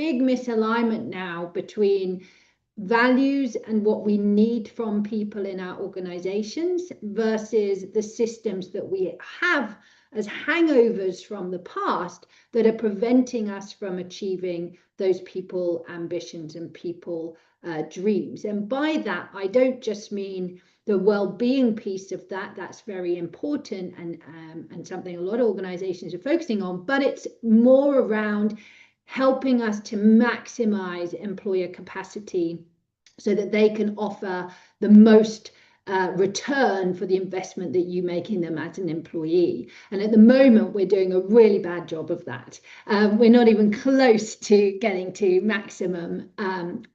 big misalignment now between values and what we need from people in our organizations versus the systems that we have as hangovers from the past that are preventing us from achieving those people ambitions and people dreams. And by that, I don't just mean the well-being piece of that. That's very important and something a lot of organizations are focusing on, but it's more around helping us to maximize employer capacity so that they can offer the most return for the investment that you make in them as an employee. And at the moment, we're doing a really bad job of that. We're not even close to getting to maximum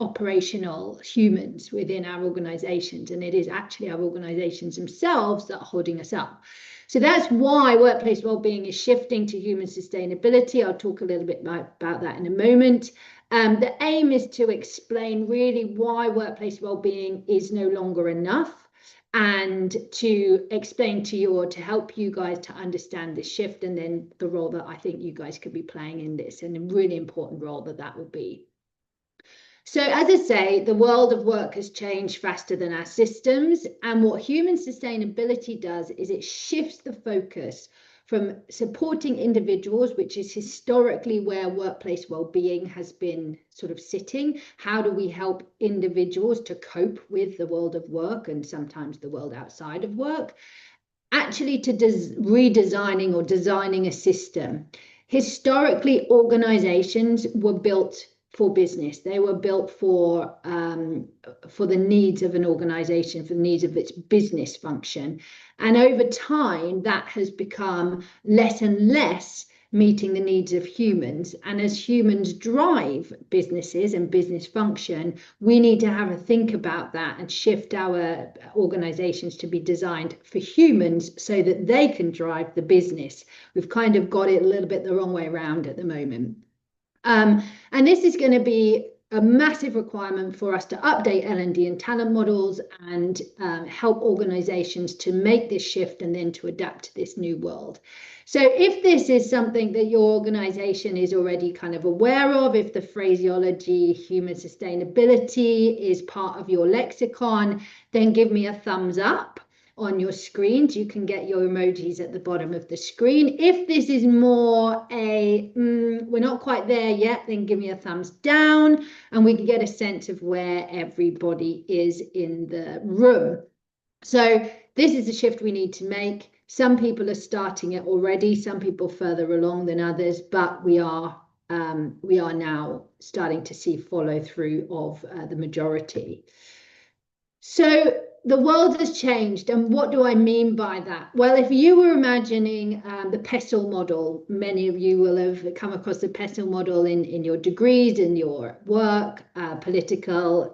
operational humans within our organizations. And it is actually our organizations themselves that are holding us up. So that's why workplace wellbeing is shifting to human sustainability. I'll talk a little bit about that in a moment. The aim is to explain really why workplace wellbeing is no longer enough, and to explain to you, or to help you guys to understand this shift, and then the role that I think you guys could be playing in this, and a really important role that will be. So as I say, the world of work has changed faster than our systems. And what human sustainability does is it shifts the focus from supporting individuals, which is historically where workplace well-being has been sort of sitting. How do we help individuals to cope with the world of work and sometimes the world outside of work? Actually to redesigning or designing a system. Historically, organizations were built for business. They were built for the needs of an organization, for the needs of its business function. And over time, that has become less and less meeting the needs of humans. And as humans drive businesses and business function, we need to have a think about that and shift our organizations to be designed for humans so that they can drive the business. We've kind of got it a little bit the wrong way around at the moment. And this is going to be a massive requirement for us to update L&D and talent models and help organizations to make this shift and then to adapt to this new world. So if this is something that your organization is already kind of aware of, if the phraseology human sustainability is part of your lexicon, then give me a thumbs up on your screens. You can get your emojis at the bottom of the screen. If this is more we're not quite there yet, then give me a thumbs down and we can get a sense of where everybody is in the room. So this is a shift we need to make. Some people are starting it already, some people further along than others, but we are now starting to see follow through of the majority. So the world has changed. And what do I mean by that? Well, if you were imagining the PESTLE model, many of you will have come across the PESTLE model in your degrees, in your work, political,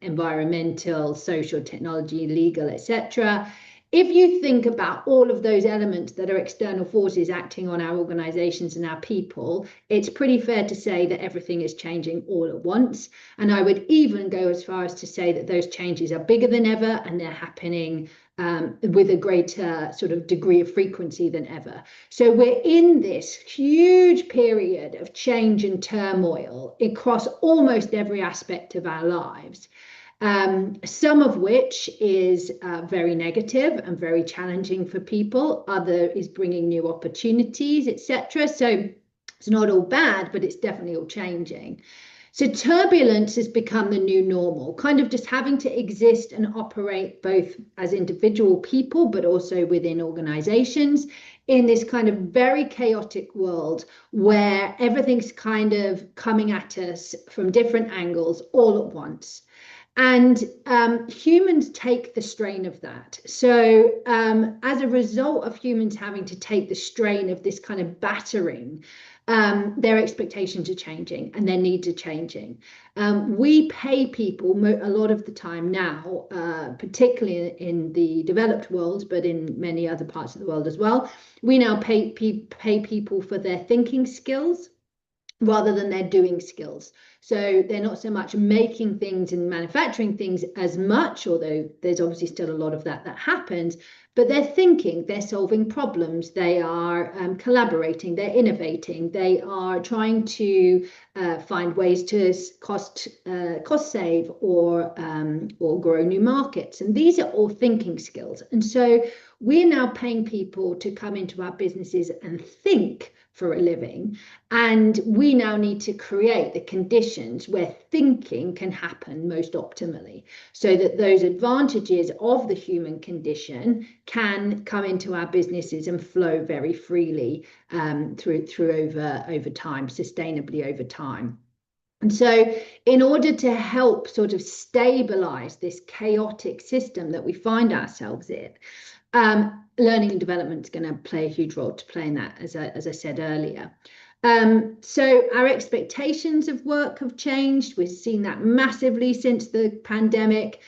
environmental, social, technology, legal, etc. If you think about all of those elements that are external forces acting on our organizations and our people, it's pretty fair to say that everything is changing all at once. And I would even go as far as to say that those changes are bigger than ever and they're happening with a greater sort of degree of frequency than ever. So we're in this huge period of change and turmoil across almost every aspect of our lives. Some of which is very negative and very challenging for people. Other is bringing new opportunities, etc. So it's not all bad, but it's definitely all changing. So turbulence has become the new normal, kind of just having to exist and operate both as individual people, but also within organizations in this kind of very chaotic world where everything's kind of coming at us from different angles all at once. And humans take the strain of that. So as a result of humans having to take the strain of this kind of battering, their expectations are changing and their needs are changing. We pay people a lot of the time now, particularly in the developed world, but in many other parts of the world as well. We now pay people for their thinking skills. rather than their doing skills. So they're not so much making things and manufacturing things as much, although there's obviously still a lot of that happens, but they're thinking, they're solving problems, they are collaborating, they're innovating, they are trying to find ways to cost save or grow new markets. And these are all thinking skills. And so we're now paying people to come into our businesses and think for a living. And we now need to create the conditions where thinking can happen most optimally, so that those advantages of the human condition can come into our businesses and flow very freely through over time, sustainably over time. And so in order to help sort of stabilize this chaotic system that we find ourselves in, learning and development is going to play a huge role to play in that, as I said earlier. So our expectations of work have changed. We've seen that massively since the pandemic.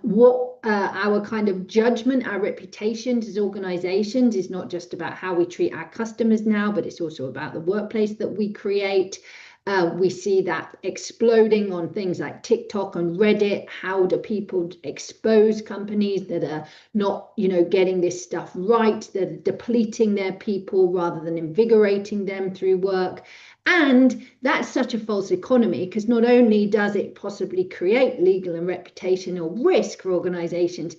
What our kind of judgment, our reputations as organizations is not just about how we treat our customers now, but it's also about the workplace that we create. We see that exploding on things like TikTok and Reddit. How do people expose companies that are not, getting this stuff right, that are depleting their people rather than invigorating them through work? And that's such a false economy, because not only does it possibly create legal and reputational risk for organizations,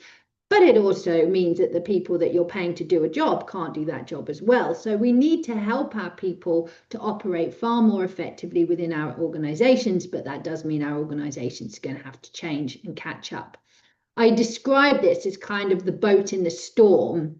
but it also means that the people that you're paying to do a job can't do that job as well. So we need to help our people to operate far more effectively within our organizations, but that does mean our organizations are going to have to change and catch up. I describe this as kind of the boat in the storm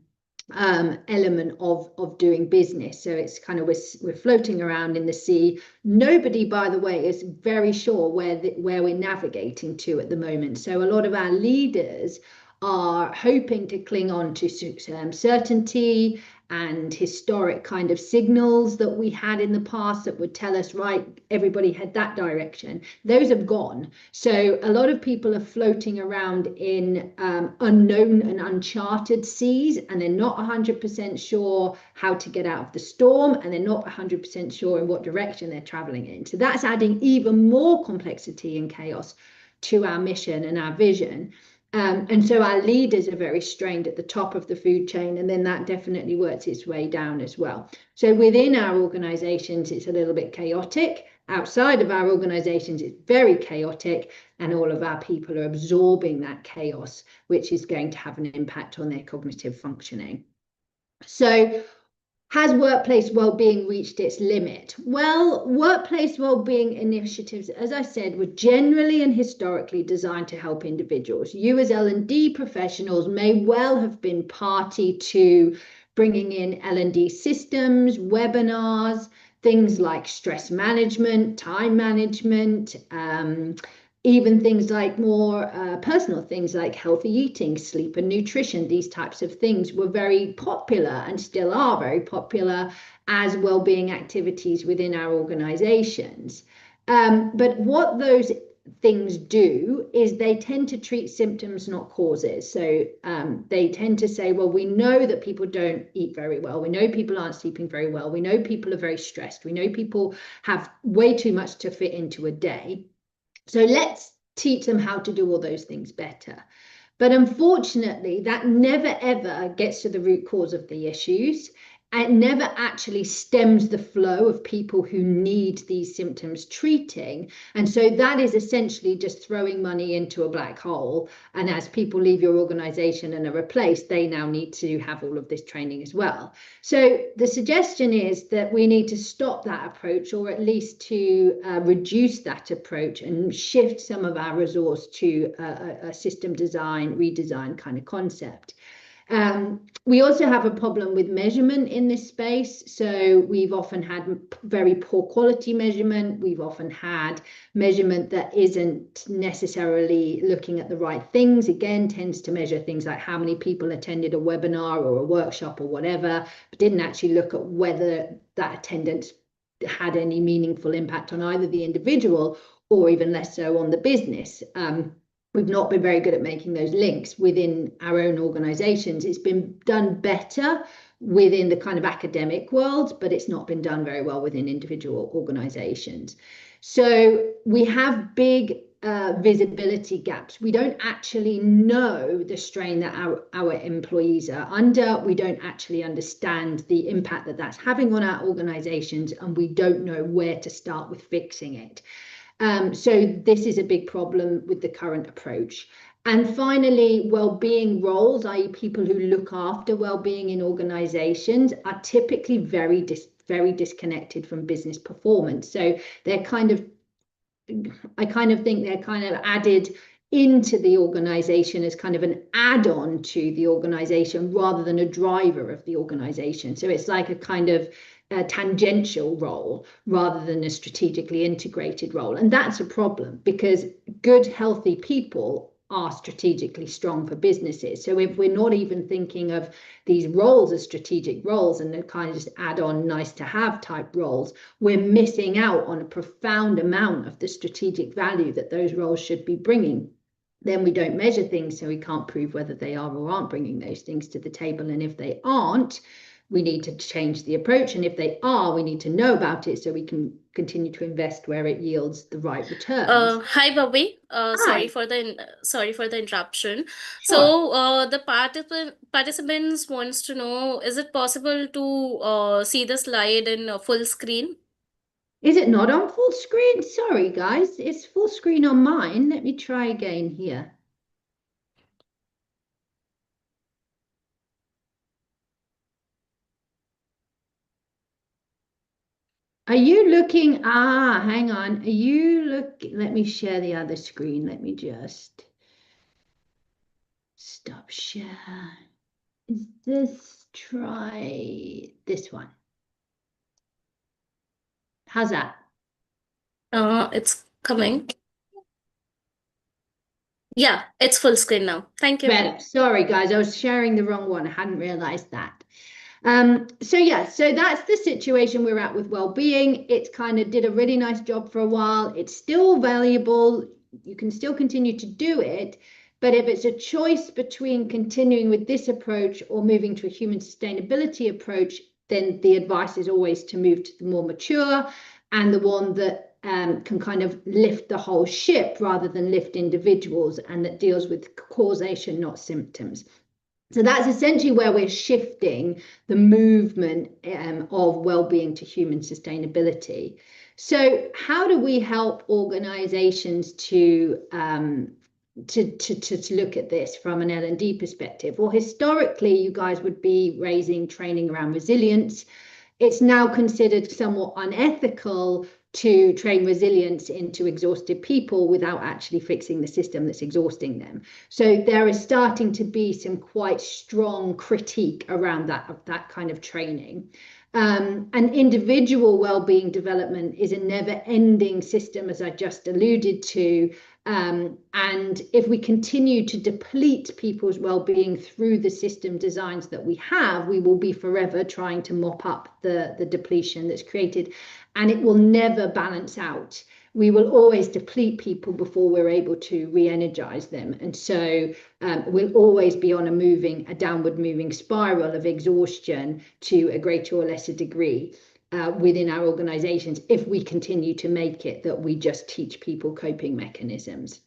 element of doing business. So it's kind of, we're floating around in the sea. Nobody, by the way, is very sure where we're navigating to at the moment. So a lot of our leaders are hoping to cling on to certainty and historic kind of signals that we had in the past that would tell us, right, everybody had that direction. Those have gone. So a lot of people are floating around in unknown and uncharted seas, and they're not 100% sure how to get out of the storm, and they're not 100% sure in what direction they're traveling in. So that's adding even more complexity and chaos to our mission and our vision. And so our leaders are very strained at the top of the food chain, and then that definitely works its way down as well. So within our organizations, it's a little bit chaotic. Outside of our organizations, it's very chaotic, and all of our people are absorbing that chaos, which is going to have an impact on their cognitive functioning. So has workplace well-being reached its limit? Well, workplace well-being initiatives, as I said, were generally and historically designed to help individuals. You as L&D professionals may well have been party to bringing in L&D systems, webinars, things like stress management, time management, even things like more personal things like healthy eating, sleep and nutrition. These types of things were very popular and still are very popular as well-being activities within our organizations. But what those things do is they tend to treat symptoms, not causes. So they tend to say, well, we know that people don't eat very well. We know people aren't sleeping very well. We know people are very stressed. We know people have way too much to fit into a day. So let's teach them how to do all those things better. But unfortunately, that never, ever gets to the root cause of the issues. It never actually stems the flow of people who need these symptoms treating. And so that is essentially just throwing money into a black hole. And as people leave your organization and are replaced, they now need to have all of this training as well. So the suggestion is that we need to stop that approach, or at least to reduce that approach and shift some of our resource to a system design, redesign kind of concept. We also have a problem with measurement in this space. So we've often had very poor quality measurement. We've often had measurement that isn't necessarily looking at the right things. Again, tends to measure things like how many people attended a webinar or a workshop or whatever, but didn't actually look at whether that attendance had any meaningful impact on either the individual or even less so on the business. we've not been very good at making those links within our own organizations. It's been done better within the kind of academic world, but it's not been done very well within individual organizations. So we have big visibility gaps. We don't actually know the strain that our employees are under. We don't actually understand the impact that that's having on our organizations, and we don't know where to start with fixing it. So this is a big problem with the current approach. And finally, well-being roles, i.e. people who look after well-being in organizations, are typically very disconnected from business performance. So they're I kind of think they're kind of added into the organization as kind of an add-on to the organization rather than a driver of the organization. So it's like a kind of a tangential role rather than a strategically integrated role. And that's a problem, because good, healthy people are strategically strong for businesses. So if we're not even thinking of these roles as strategic roles and they're kind of just add-on nice to have type roles, we're missing out on a profound amount of the strategic value that those roles should be bringing. Then we don't measure things, so we can't prove whether they are or aren't bringing those things to the table. And if they aren't, we need to change the approach. And if they are, we need to know about it so we can continue to invest where it yields the right returns. Hi, Bobby. Hi. Sorry for the interruption. Sure. So, the participants wants to know, is it possible to see the slide in full screen? Is it not on full screen? Sorry, guys. It's full screen on mine. Let me try again here. Are you looking? Hang on. Are you looking? Let me share the other screen. Let me just stop share. Is this, try this one? How's that? It's coming. Yeah, it's full screen now. Thank you. Better. Sorry, guys. I was sharing the wrong one. I hadn't realized that. So that's the situation we're at with well-being. It's kind of did a really nice job for a while. It's still valuable. You can still continue to do it. But if it's a choice between continuing with this approach or moving to a human sustainability approach, then the advice is always to move to the more mature and the one that can kind of lift the whole ship rather than lift individuals, and that deals with causation, not symptoms. So that's essentially where we're shifting the movement of well-being to human sustainability. So how do we help organizations to look at this from an L&D perspective? Well, historically, you guys would be raising training around resilience. It's now considered somewhat unethical to train resilience into exhausted people without actually fixing the system that's exhausting them. So there is starting to be some quite strong critique around that kind of training. And individual well-being development is a never-ending system, as I just alluded to. And if we continue to deplete people's well-being through the system designs that we have, we will be forever trying to mop up the depletion that's created, and it will never balance out. We will always deplete people before we're able to re-energize them. And so we'll always be on a downward moving spiral of exhaustion to a greater or lesser degree within our organizations if we continue to make it that we just teach people coping mechanisms.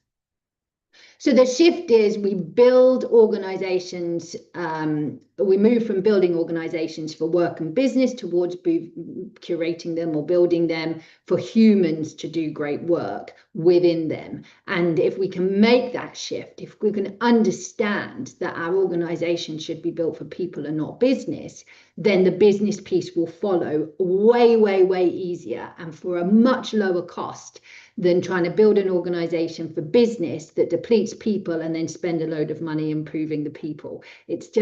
So the shift is we build organizations, we move from building organizations for work and business towards curating them or building them for humans to do great work within them. And if we can make that shift, if we can understand that our organization should be built for people and not business, then the business piece will follow way, way, way easier and for a much lower cost than trying to build an organization for business that depletes people and then spend a load of money improving the people. It's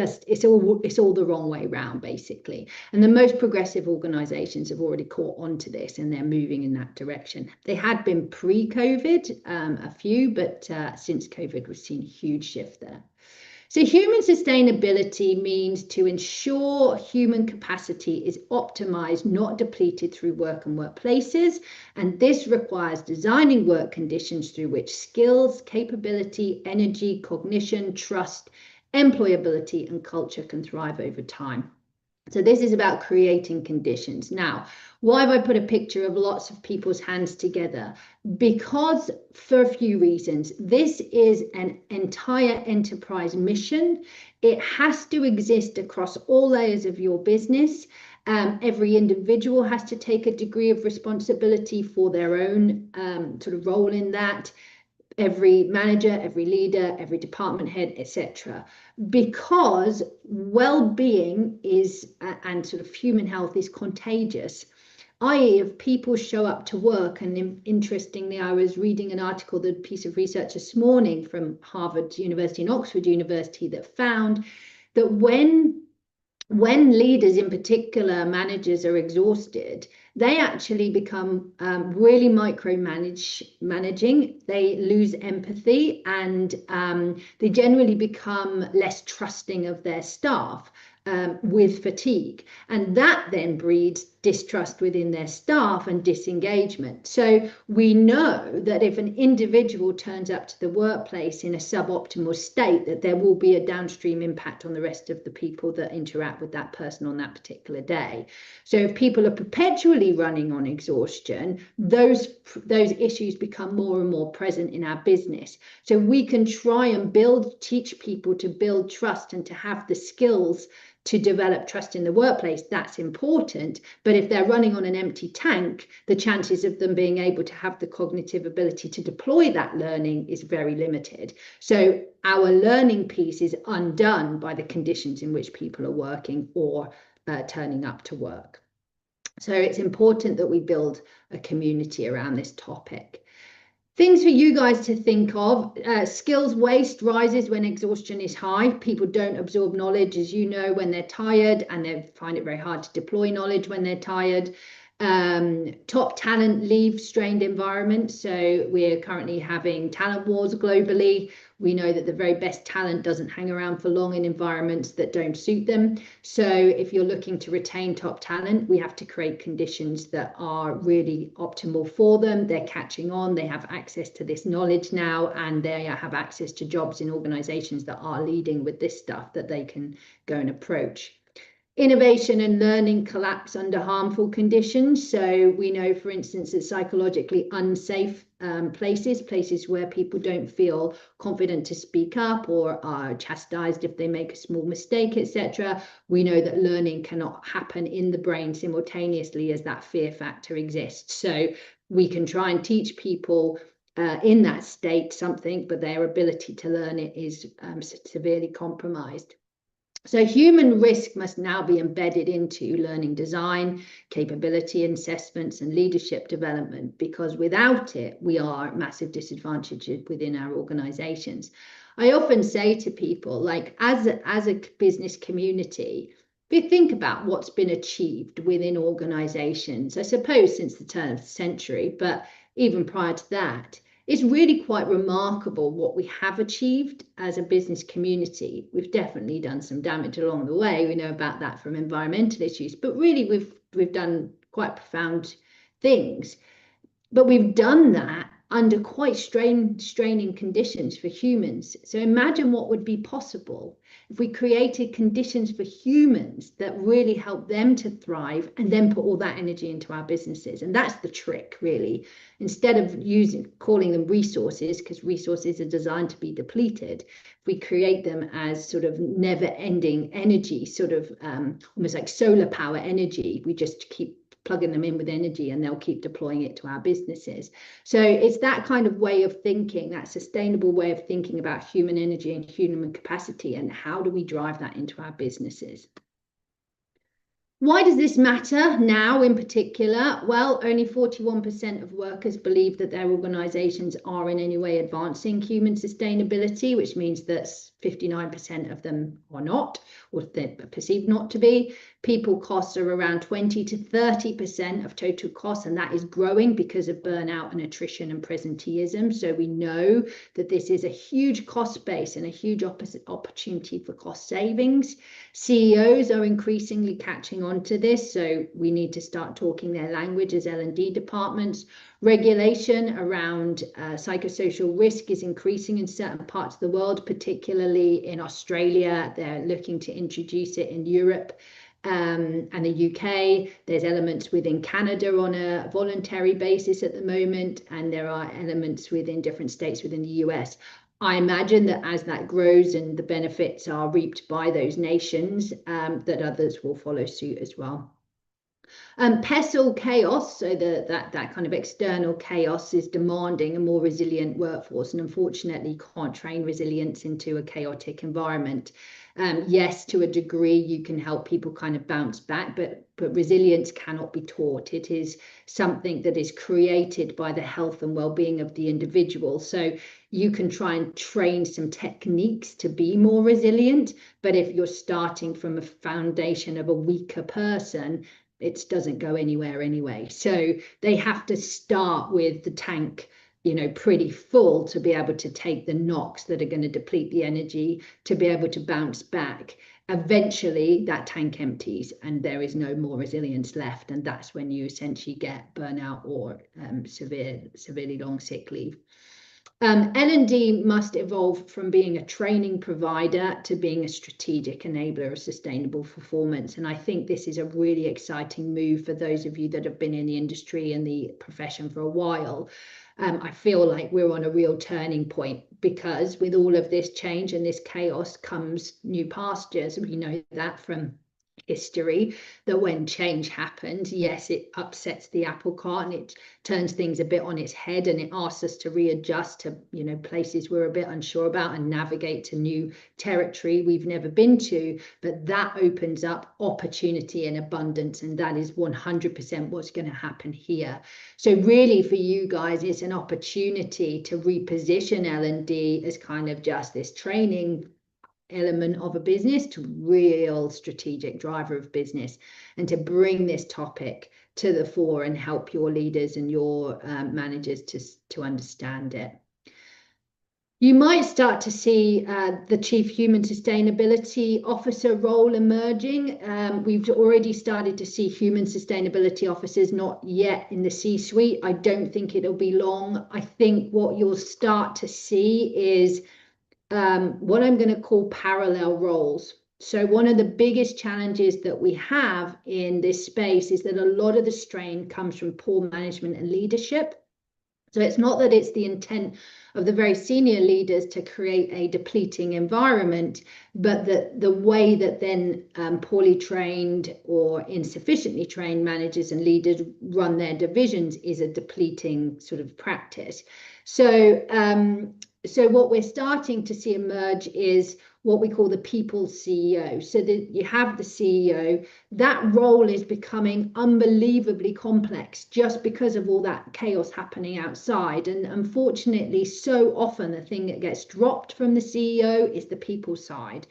all the wrong way round, basically. And the most progressive organizations have already caught on to this and they're moving in that direction. They had been pre-COVID, a few, but since COVID, we've seen a huge shift there. So human sustainability means to ensure human capacity is optimized, not depleted through work and workplaces. And this requires designing work conditions through which skills, capability, energy, cognition, trust, employability, and culture can thrive over time. So this is about creating conditions. Now, why have I put a picture of lots of people's hands together? Because for a few reasons. This is an entire enterprise mission. It has to exist across all layers of your business. Every individual has to take a degree of responsibility for their own sort of role in that. Every manager, every leader, every department head, etc. Because well-being is, and sort of human health is contagious. I.e., if people show up to work, and interestingly, I was reading an article, the piece of research this morning from Harvard University and Oxford University that found that when leaders, in particular managers, are exhausted, they actually become really micromanaging. They lose empathy, and they generally become less trusting of their staff with fatigue. And that then breeds distrust within their staff and disengagement. So we know that if an individual turns up to the workplace in a suboptimal state, that there will be a downstream impact on the rest of the people that interact with that person on that particular day. So if people are perpetually running on exhaustion, those issues become more and more present in our business. So we can try and teach people to build trust and to have the skills to develop trust in the workplace. That's important. But if they're running on an empty tank, the chances of them being able to have the cognitive ability to deploy that learning is very limited. So our learning piece is undone by the conditions in which people are working or turning up to work. So it's important that we build a community around this topic. Things for you guys to think of. Skills waste rises when exhaustion is high. People don't absorb knowledge, as you know, when they're tired, and they find it very hard to deploy knowledge when they're tired. Top talent leave strained environments. So we're currently having talent wars globally. We know that the very best talent doesn't hang around for long in environments that don't suit them. So if you're looking to retain top talent, we have to create conditions that are really optimal for them. They're catching on, they have access to this knowledge now, and they have access to jobs in organizations that are leading with this stuff that they can go and approach. Innovation and learning collapse under harmful conditions. So we know, for instance, that psychologically unsafe places where people don't feel confident to speak up or are chastised if they make a small mistake, etc. We know that learning cannot happen in the brain simultaneously as that fear factor exists. So we can try and teach people in that state something, but their ability to learn it is severely compromised. So human risk must now be embedded into learning design, capability assessments, and leadership development, because without it, we are at massive disadvantages within our organizations. I often say to people, like, as a business community, if you think about what's been achieved within organizations, I suppose since the turn of the century, but even prior to that, it's really quite remarkable what we have achieved as a business community. We've definitely done some damage along the way. We know about that from environmental issues, but really we've done quite profound things. But we've done that under quite straining conditions for humans. So imagine what would be possible if we created conditions for humans that really help them to thrive and then put all that energy into our businesses. And that's the trick, really. Instead of calling them resources, because resources are designed to be depleted, if we create them as sort of never-ending energy, sort of almost like solar power energy, we just keep plugging them in with energy and they'll keep deploying it to our businesses. So it's that kind of way of thinking, that sustainable way of thinking about human energy and human capacity, and how do we drive that into our businesses. Why does this matter now in particular? Well, only 41% of workers believe that their organizations are in any way advancing human sustainability, which means that 59% of them are not, or they're perceived not to be. People costs are around 20 to 30% of total costs, and that is growing because of burnout and attrition and presenteeism. So we know that this is a huge cost base and a huge opportunity for cost savings. CEOs are increasingly catching on to this, so we need to start talking their language as L&D departments. Regulation around psychosocial risk is increasing in certain parts of the world, particularly in Australia. They're looking to introduce it in Europe and the UK. There's elements within Canada on a voluntary basis at the moment, and there are elements within different states within the US. I imagine that as that grows and the benefits are reaped by those nations, that others will follow suit as well. PESTLE chaos, so that kind of external chaos is demanding a more resilient workforce, and unfortunately you can't train resilience into a chaotic environment. Yes, to a degree you can help people kind of bounce back, but resilience cannot be taught. It is something that is created by the health and well-being of the individual. So you can try and train some techniques to be more resilient, but if you're starting from a foundation of a weaker person, it doesn't go anywhere anyway. So they have to start with the tank, pretty full to be able to take the knocks that are going to deplete the energy to be able to bounce back. Eventually that tank empties and there is no more resilience left, and that's when you essentially get burnout or severely long sick leave. L&D must evolve from being a training provider to being a strategic enabler of sustainable performance. And I think this is a really exciting move for those of you that have been in the industry and the profession for a while. I feel like we're on a real turning point, because with all of this change and this chaos comes new pastures. We know that from history, that when change happens, yes, it upsets the apple cart and it turns things a bit on its head, and it asks us to readjust to places we're a bit unsure about and navigate to new territory we've never been to. But that opens up opportunity and abundance, and that is 100% what's going to happen here. So really for you guys, it's an opportunity to reposition L&D as kind of just this training element of a business to real strategic driver of business, and to bring this topic to the fore and help your leaders and your managers to understand it. You might start to see the Chief Human Sustainability Officer role emerging. We've already started to see Human Sustainability Officers, not yet in the C-suite. I don't think it'll be long. I think what you'll start to see is what I'm going to call parallel roles. So one of the biggest challenges that we have in this space is that a lot of the strain comes from poor management and leadership. So it's not that it's the intent of the very senior leaders to create a depleting environment, but that the way that then poorly trained or insufficiently trained managers and leaders run their divisions is a depleting sort of practice. So what we're starting to see emerge is what we call the people CEO. So that you have the CEO, that role is becoming unbelievably complex just because of all that chaos happening outside. And unfortunately, so often the thing that gets dropped from the CEO is the people side.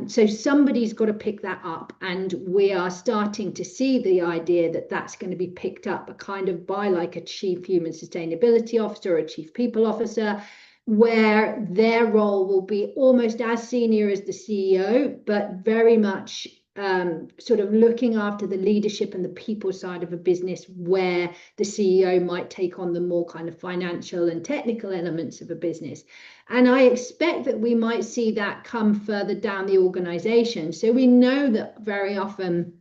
So somebody's got to pick that up, and we are starting to see the idea that that's going to be picked up kind of by like a Chief Human Sustainability Officer or a Chief People Officer, where their role will be almost as senior as the CEO, but very much sort of looking after the leadership and the people side of a business, where the CEO might take on the more kind of financial and technical elements of a business. And I expect that we might see that come further down the organization. So we know that very often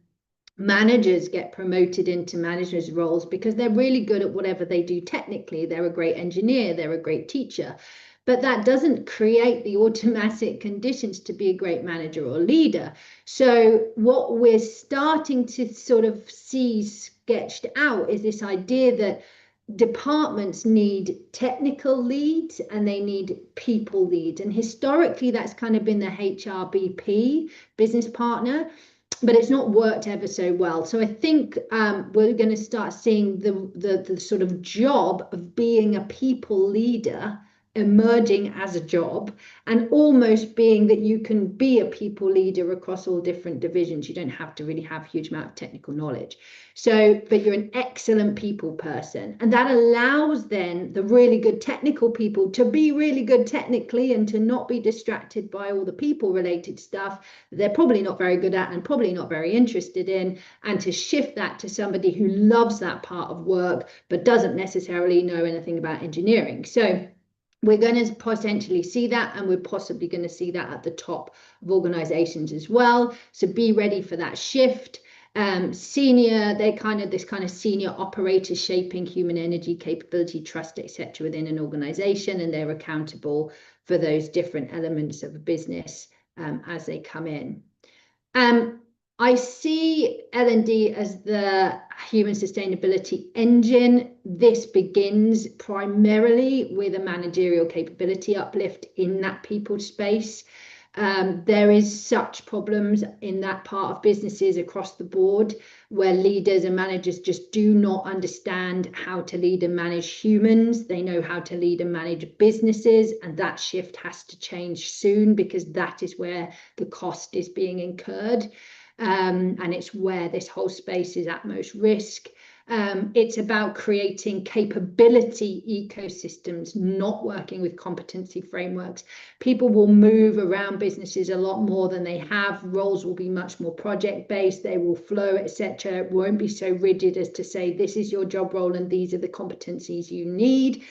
managers get promoted into managers roles because they're really good at whatever they do technically. They're a great engineer, they're a great teacher, but that doesn't create the automatic conditions to be a great manager or leader. So what we're starting to sort of see sketched out is this idea that departments need technical leads and they need people leads. And historically, that's kind of been the HRBP, business partner, but it's not worked ever so well. So I think we're going to start seeing the sort of job of being a people leader emerging as a job, and almost being that you can be a people leader across all different divisions. You don't have to really have a huge amount of technical knowledge. So, but you're an excellent people person. And that allows then the really good technical people to be really good technically and to not be distracted by all the people related stuff that they're probably not very good at and probably not very interested in, and to shift that to somebody who loves that part of work but doesn't necessarily know anything about engineering. So we're going to potentially see that, and we're possibly going to see that at the top of organizations as well. So be ready for that shift. Senior, they're this kind of senior operator shaping human energy, capability, trust, etc. within an organization, and they're accountable for those different elements of a business as they come in. I see L&D as the human sustainability engine. This begins primarily with a managerial capability uplift in that people space. There is such problems in that part of businesses across the board where leaders and managers just do not understand how to lead and manage humans. They know how to lead and manage businesses, and that shift has to change soon, because that is where the cost is being incurred. And it's where this whole space is at most risk. It's about creating capability ecosystems, not working with competency frameworks. People will move around businesses a lot more than they have. Roles will be much more project-based. They will flow, etc. It won't be so rigid as to say, this is your job role and these are the competencies you need.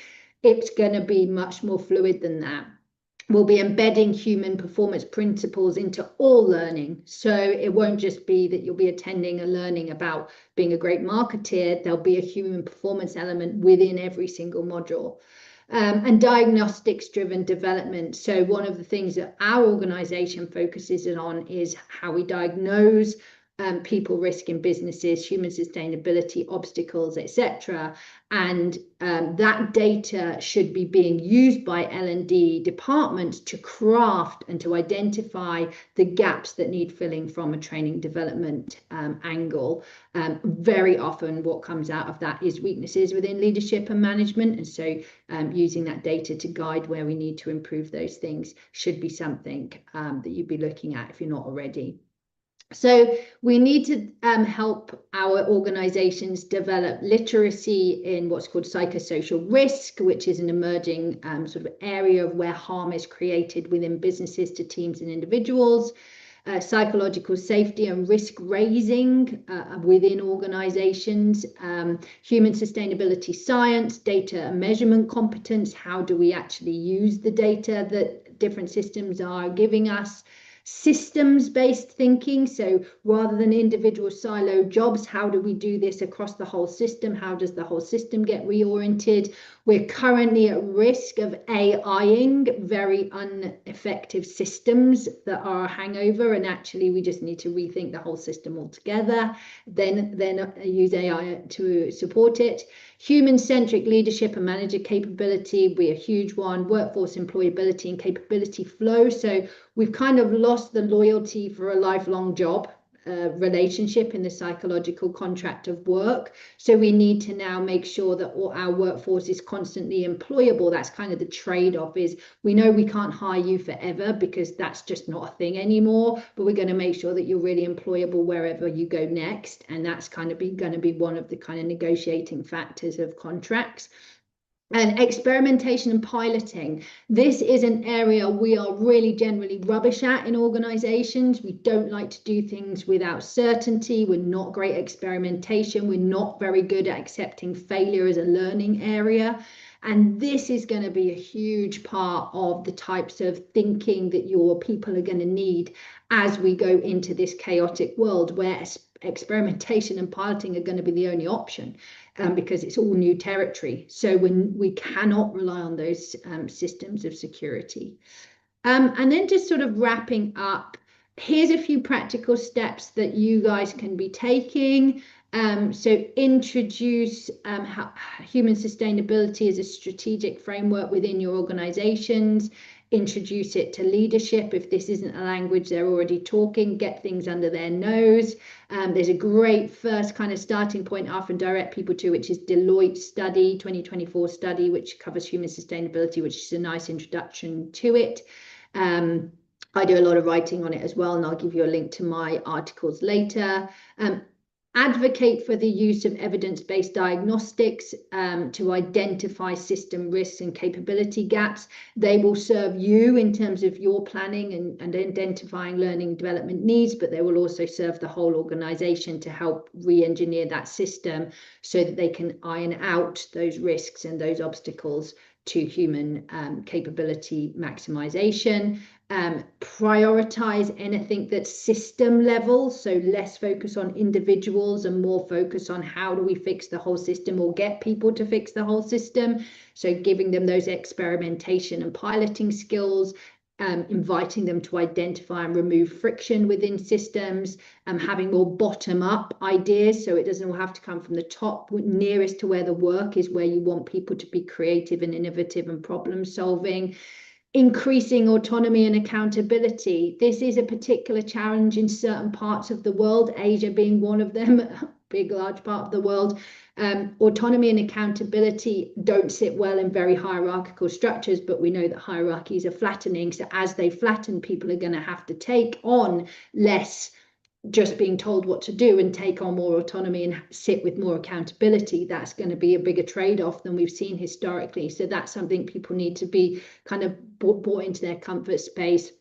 It's going to be much more fluid than that. We'll be embedding human performance principles into all learning. So it won't just be that you'll be attending and learning about being a great marketeer. There'll be a human performance element within every single module. And diagnostics-driven development. So one of the things that our organization focuses on is how we diagnose people risk in businesses, human sustainability, obstacles, etc. And that data should be being used by L&D departments to craft and to identify the gaps that need filling from a training development angle. Very often what comes out of that is weaknesses within leadership and management. And so using that data to guide where we need to improve those things should be something that you'd be looking at if you're not already. So we need to help our organizations develop literacy in what's called psychosocial risk, which is an emerging sort of area of where harm is created within businesses to teams and individuals. Psychological safety and risk raising within organizations, human sustainability science, data and measurement competence. How do we actually use the data that different systems are giving us? Systems-based thinking, so rather than individual silo jobs, how do we do this across the whole system? How does the whole system get reoriented? We're currently at risk of AIing very ineffective systems that are a hangover, and actually we just need to rethink the whole system altogether, then use AI to support it. Human-centric leadership and manager capability will be a huge one. Workforce employability and capability flow. So we've kind of lost the loyalty for a lifelong job relationship in the psychological contract of work. So we need to now make sure that all our workforce is constantly employable. That's kind of the trade-off, is we know we can't hire you forever because that's just not a thing anymore, but we're going to make sure that you're really employable wherever you go next. And that's kind of going to be one of the kind of negotiating factors of contracts. And experimentation and piloting. This is an area we are really generally rubbish at in organizations. We don't like to do things without certainty. We're not great at experimentation. We're not very good at accepting failure as a learning area. And this is going to be a huge part of the types of thinking that your people are going to need as we go into this chaotic world where experimentation and piloting are going to be the only option. Because it's all new territory. So when we cannot rely on those systems of security. And then just sort of wrapping up, here's a few practical steps that you guys can be taking. So introduce human sustainability as a strategic framework within your organizations. Introduce it to leadership. If this isn't a language they're already talking, get things under their nose. There's a great first kind of starting point I often direct people to, which is Deloitte's study, 2024 study, which covers human sustainability, which is a nice introduction to it. I do a lot of writing on it as well, and I'll give you a link to my articles later. Advocate for the use of evidence-based diagnostics to identify system risks and capability gaps. They will serve you in terms of your planning and identifying learning and development needs, but they will also serve the whole organization to help re-engineer that system so that they can iron out those risks and those obstacles to human capability maximization. Prioritize anything that's system level, so less focus on individuals and more focus on how do we fix the whole system or get people to fix the whole system. So giving them those experimentation and piloting skills, inviting them to identify and remove friction within systems, having more bottom-up ideas, so it doesn't all have to come from the top. Nearest to where the work is where you want people to be creative and innovative and problem solving. Increasing autonomy and accountability. This is a particular challenge in certain parts of the world, Asia being one of them, a big, large part of the world. Autonomy and accountability don't sit well in very hierarchical structures, but we know that hierarchies are flattening. So as they flatten, people are going to have to take on less just being told what to do and take on more autonomy and sit with more accountability. That's going to be a bigger trade-off than we've seen historically. So that's something people need to be kind of brought into their comfort space.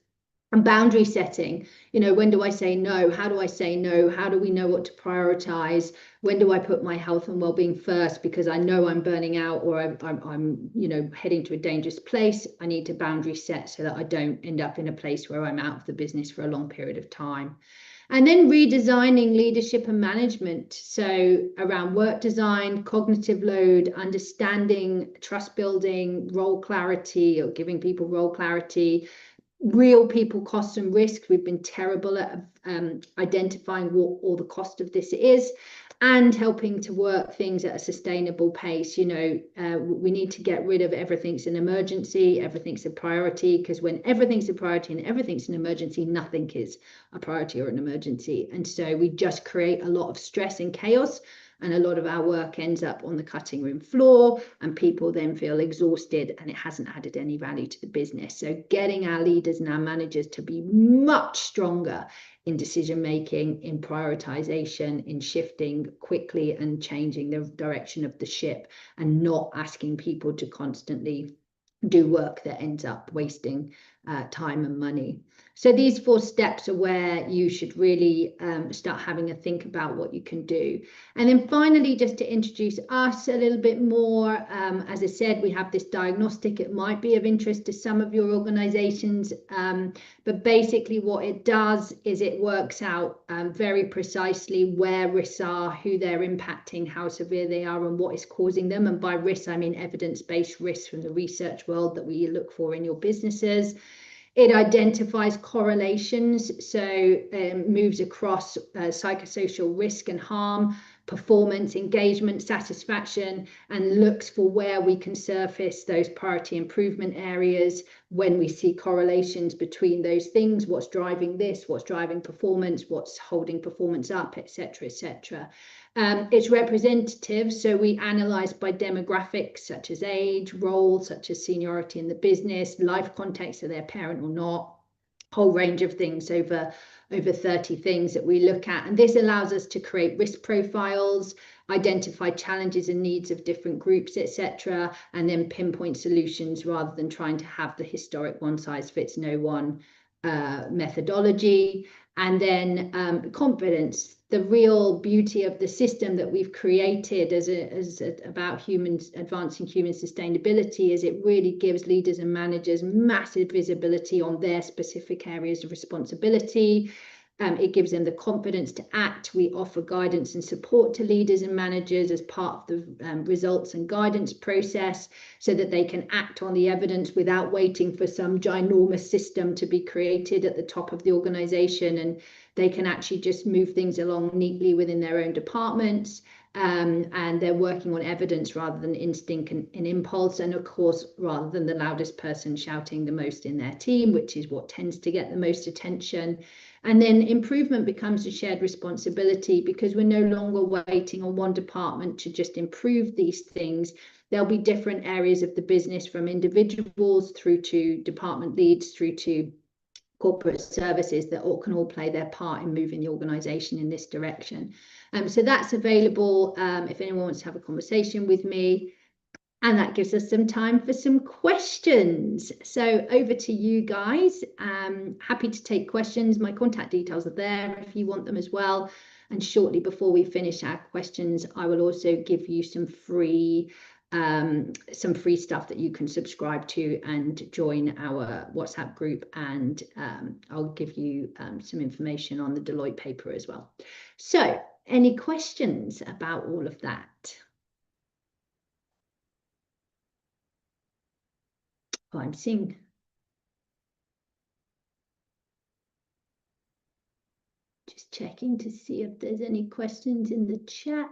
And boundary setting, when do I say no? How do I say no? How do we know what to prioritize? When do I put my health and well-being first because I know I'm burning out or I'm heading to a dangerous place? I need to boundary set so that I don't end up in a place where I'm out of the business for a long period of time. And then redesigning leadership and management. So around work design, cognitive load, understanding, trust building, role clarity, or giving people role clarity, real people costs and risks. We've been terrible at identifying what all the cost of this is, and helping to work things at a sustainable pace. We need to get rid of everything's an emergency, everything's a priority, because when everything's a priority and everything's an emergency, nothing is a priority or an emergency. And so we just create a lot of stress and chaos, and a lot of our work ends up on the cutting room floor, and people then feel exhausted, and it hasn't added any value to the business. So getting our leaders and our managers to be much stronger in decision making, in prioritization, in shifting quickly and changing the direction of the ship, and not asking people to constantly do work that ends up wasting time and money. So these 4 steps are where you should really start having a think about what you can do. And then finally, just to introduce us a little bit more, as I said, we have this diagnostic. It might be of interest to some of your organizations, but basically what it does is it works out very precisely where risks are, who they're impacting, how severe they are, and what is causing them. And by risks, I mean evidence-based risks from the research world that we look for in your businesses. It identifies correlations, so moves across psychosocial risk and harm, performance, engagement, satisfaction, and looks for where we can surface those priority improvement areas when we see correlations between those things, what's driving this, what's driving performance, what's holding performance up, etc., etc. It's representative, so we analyze by demographics such as age, role, such as seniority in the business, life context, are they a parent or not, whole range of things, over 30 things that we look at. And this allows us to create risk profiles, identify challenges and needs of different groups, etc., and then pinpoint solutions rather than trying to have the historic one size fits no one methodology. And then confidence. The real beauty of the system that we've created as about advancing human sustainability is it really gives leaders and managers massive visibility on their specific areas of responsibility. It gives them the confidence to act. We offer guidance and support to leaders and managers as part of the results and guidance process so that they can act on the evidence without waiting for some ginormous system to be created at the top of the organization. And they can actually just move things along neatly within their own departments. And they're working on evidence rather than instinct and impulse. And of course, rather than the loudest person shouting the most in their team, which is what tends to get the most attention. And then improvement becomes a shared responsibility because we're no longer waiting on one department to just improve these things. There'll be different areas of the business, from individuals through to department leads through to corporate services, that can all play their part in moving the organization in this direction. So that's available if anyone wants to have a conversation with me. And that gives us some time for some questions. So over to you guys. Happy to take questions. My contact details are there if you want them as well. And shortly before we finish our questions, I will also give you some free stuff that you can subscribe to and join our WhatsApp group. And I'll give you some information on the Deloitte paper as well. So any questions about all of that? Oh, I'm seeing. Just checking to see if there's any questions in the chat.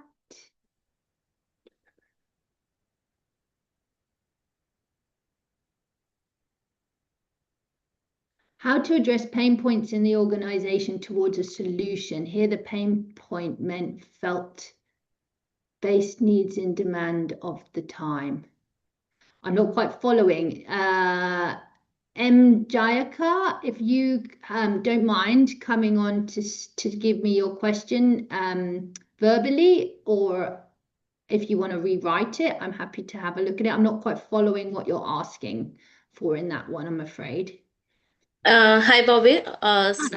How to address pain points in the organization towards a solution. Here the pain point meant felt based needs in demand of the time. I'm not quite following. M. Jayaka, if you don't mind coming on to give me your question verbally, or if you want to rewrite it, I'm happy to have a look at it. I'm not quite following what you're asking for in that one, I'm afraid. Hi, Bobby.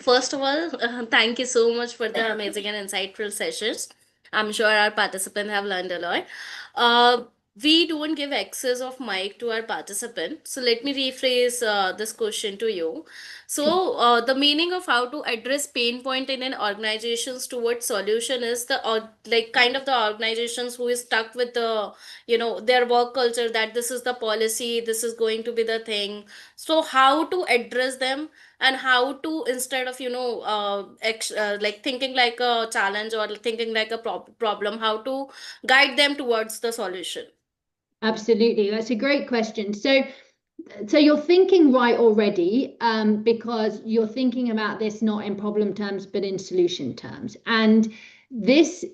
First of all, thank you so much for the amazing and insightful sessions. I'm sure our participants have learned a lot. We don't give access of mic to our participants. So let me rephrase this question to you. So the meaning of how to address pain point in an organizations towards solution is the like kind of the organizations who is stuck with the their work culture, that this is the policy, this is going to be the thing. So how to address them, and how to, instead of like thinking like a challenge or thinking like a problem, how to guide them towards the solution. Absolutely, that's a great question. So you're thinking right already, because you're thinking about this not in problem terms but in solution terms. And this,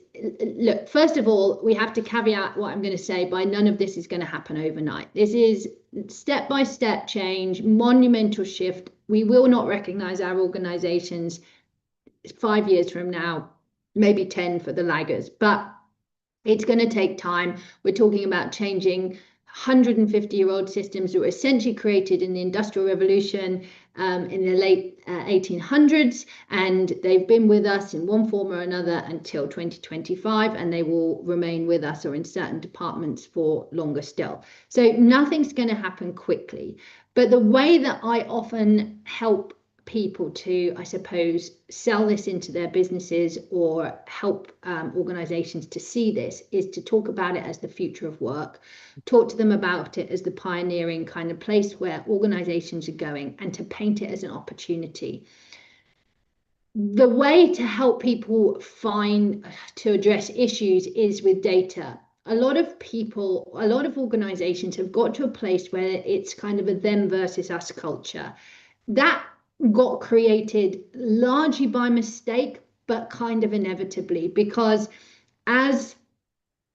look, first of all, we have to caveat what I'm going to say by none of this is going to happen overnight. This is step-by-step change, monumental shift. We will not recognize our organizations 5 years from now, maybe 10 for the laggers, but it's going to take time. We're talking about changing 150-year-old systems that were essentially created in the Industrial Revolution in the late 1800s, and they've been with us in one form or another until 2025, and they will remain with us or in certain departments for longer still. So nothing's going to happen quickly. But the way that I often help people to, I suppose, sell this into their businesses or help organizations to see this is to talk about it as the future of work, talk to them about it as the pioneering kind of place where organizations are going, and to paint it as an opportunity. The way to help people to address issues is with data. A lot of people, a lot of organizations have got to a place where it's kind of a them versus us culture. That got created largely by mistake, but kind of inevitably, because as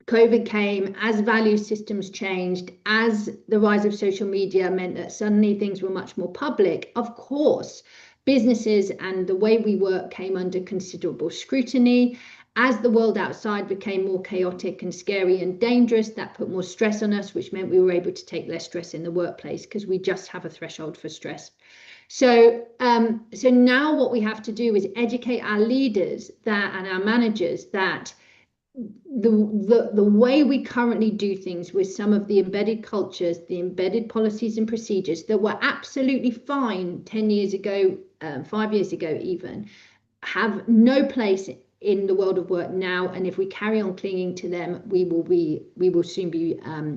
COVID came, as value systems changed, as the rise of social media meant that suddenly things were much more public, of course, businesses and the way we work came under considerable scrutiny. As the world outside became more chaotic and scary and dangerous, that put more stress on us, which meant we were able to take less stress in the workplace because we just have a threshold for stress. So now what we have to do is educate our leaders and our managers that the way we currently do things with some of the embedded cultures, the embedded policies and procedures that were absolutely fine 10 years ago, 5 years ago even, have no place in the world of work now, and if we carry on clinging to them, we will soon be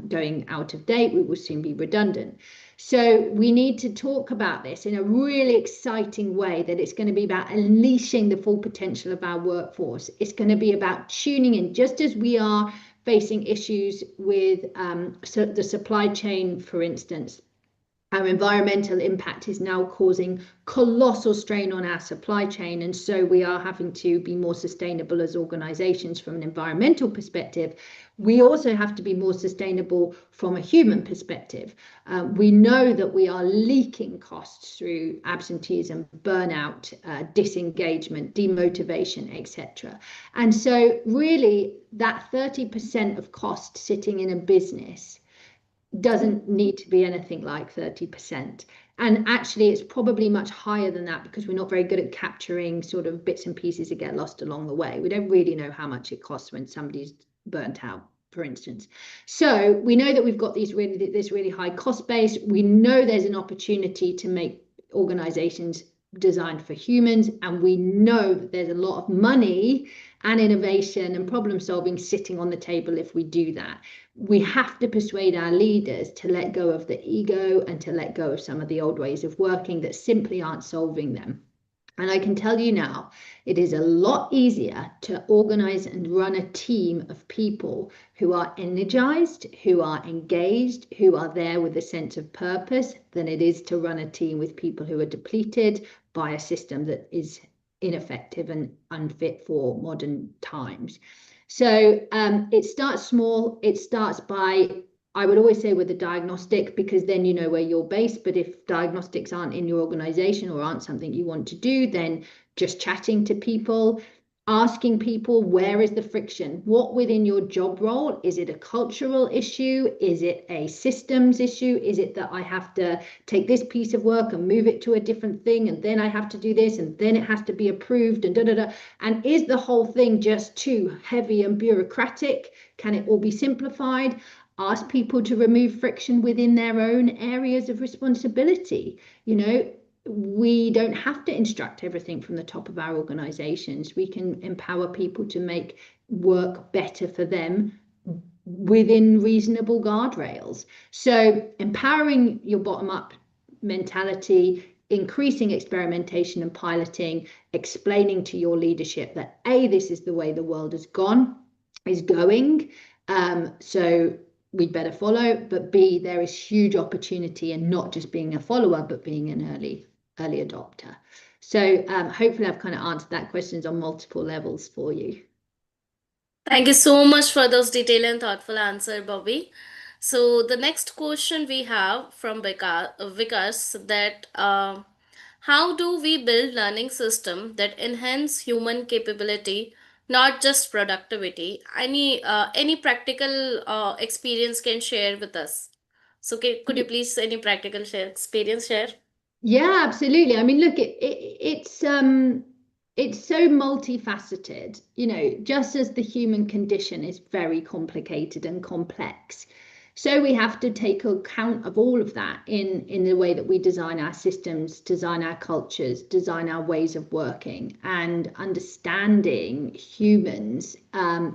going out of date. We will soon be redundant. So we need to talk about this in a really exciting way, that it's going to be about unleashing the full potential of our workforce. It's going to be about tuning in, just as we are facing issues with the supply chain, for instance. Our environmental impact is now causing colossal strain on our supply chain, and so we are having to be more sustainable as organizations from an environmental perspective. We also have to be more sustainable from a human perspective. We know that we are leaking costs through absenteeism, burnout, disengagement, demotivation, etc. And so really that 30% of cost sitting in a business doesn't need to be anything like 30%. And actually, it's probably much higher than that, because we're not very good at capturing sort of bits and pieces that get lost along the way. We don't really know how much it costs when somebody's burnt out, for instance. So we know that we've got this really high cost base. We know there's an opportunity to make organizations designed for humans, and we know that there's a lot of money and innovation and problem solving sitting on the table if we do that. We have to persuade our leaders to let go of the ego and to let go of some of the old ways of working that simply aren't solving them. And I can tell you now, it is a lot easier to organize and run a team of people who are energized, who are engaged, who are there with a sense of purpose, than it is to run a team with people who are depleted by a system that is ineffective and unfit for modern times. So it starts small. It starts by, I would always say, with a diagnostic, because then you know where you're based. But if diagnostics aren't in your organization or aren't something you want to do, then just chatting to people, asking people, where is the friction? What within your job role? Is it a cultural issue? Is it a systems issue? Is it that I have to take this piece of work and move it to a different thing, and then I have to do this, and then it has to be approved, and da-da-da? And is the whole thing just too heavy and bureaucratic? Can it all be simplified? Ask people to remove friction within their own areas of responsibility. We don't have to instruct everything from the top of our organizations. We can empower people to make work better for them within reasonable guardrails. So empowering your bottom-up mentality, increasing experimentation and piloting, explaining to your leadership that A, this is the way the world is going. So we'd better follow, but B, there is huge opportunity in not just being a follower, but being an early adopter. So hopefully I've kind of answered that questions on multiple levels for you. Thank you so much for those detailed and thoughtful answer, Bobby. So the next question we have from Vikas, that how do we build learning system that enhance human capability, not just productivity? Any practical experience can share with us. So could you please any practical experience share? Yeah, absolutely. I mean, look, it's so multifaceted, just as the human condition is very complicated and complex. So we have to take account of all of that in the way that we design our systems, design our cultures, design our ways of working. And understanding humans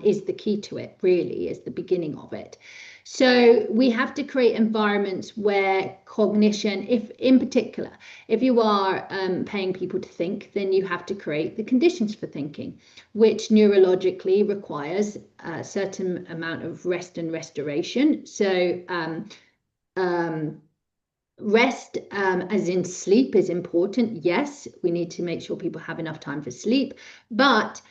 is the key to it, really, is the beginning of it. So we have to create environments where cognition, if you are paying people to think, then you have to create the conditions for thinking, which neurologically requires a certain amount of rest and restoration. So rest, as in sleep, is important. Yes, we need to make sure people have enough time for sleep, but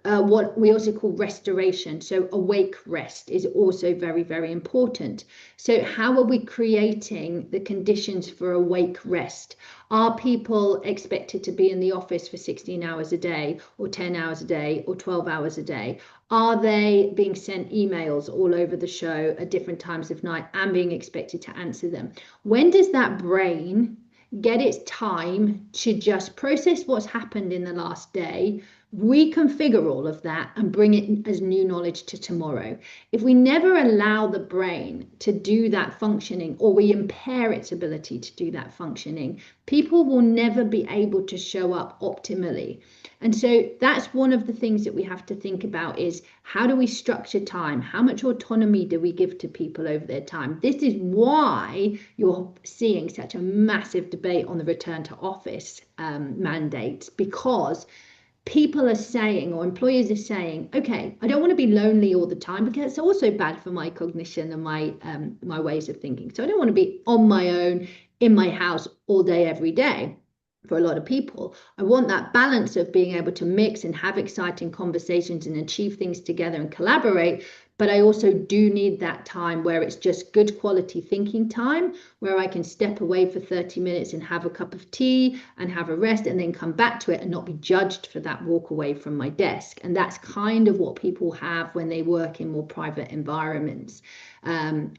what we also call restoration, so awake rest, is also very, very important. So how are we creating the conditions for awake rest? Are people expected to be in the office for 16 hours a day, or 10 hours a day, or 12 hours a day? Are they being sent emails all over the show at different times of night and being expected to answer them? When does that brain get its time to just process what's happened in the last day, reconfigure all of that and bring it as new knowledge to tomorrow. If we never allow the brain to do that functioning, or we impair its ability to do that functioning, people will never be able to show up optimally. And so that's one of the things that we have to think about, is how do we structure time? How much autonomy do we give to people over their time? This is why you're seeing such a massive debate on the return to office mandates, because people are saying, or employers are saying, okay, I don't want to be lonely all the time, because it's also bad for my cognition and my ways of thinking. So I don't want to be on my own in my house all day, every day. For a lot of people, I want that balance of being able to mix and have exciting conversations and achieve things together and collaborate. But I also do need that time where it's just good quality thinking time, where I can step away for 30 minutes and have a cup of tea and have a rest, and then come back to it and not be judged for that walk away from my desk. And that's kind of what people have when they work in more private environments.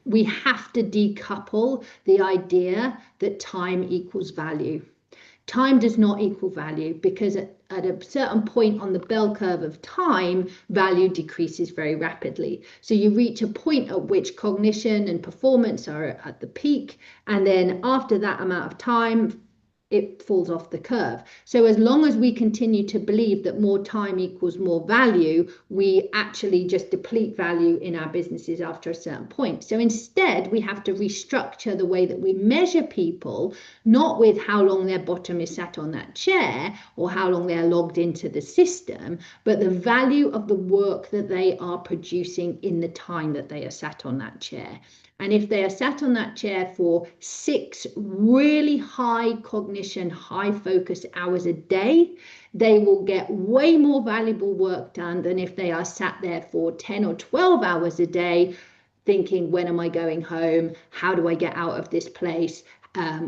We have to decouple the idea that time equals value. Time does not equal value, because at a certain point on the bell curve of time, value decreases very rapidly. So you reach a point at which cognition and performance are at the peak, and then after that amount of time, it falls off the curve. So as long as we continue to believe that more time equals more value, we actually just deplete value in our businesses after a certain point. So instead, we have to restructure the way that we measure people, not with how long their bottom is sat on that chair or how long they're logged into the system, but the value of the work that they are producing in the time that they are sat on that chair. And if they are sat on that chair for 6 really high cognition, high focus hours a day, they will get way more valuable work done than if they are sat there for 10 or 12 hours a day thinking, when am I going home? How do I get out of this place?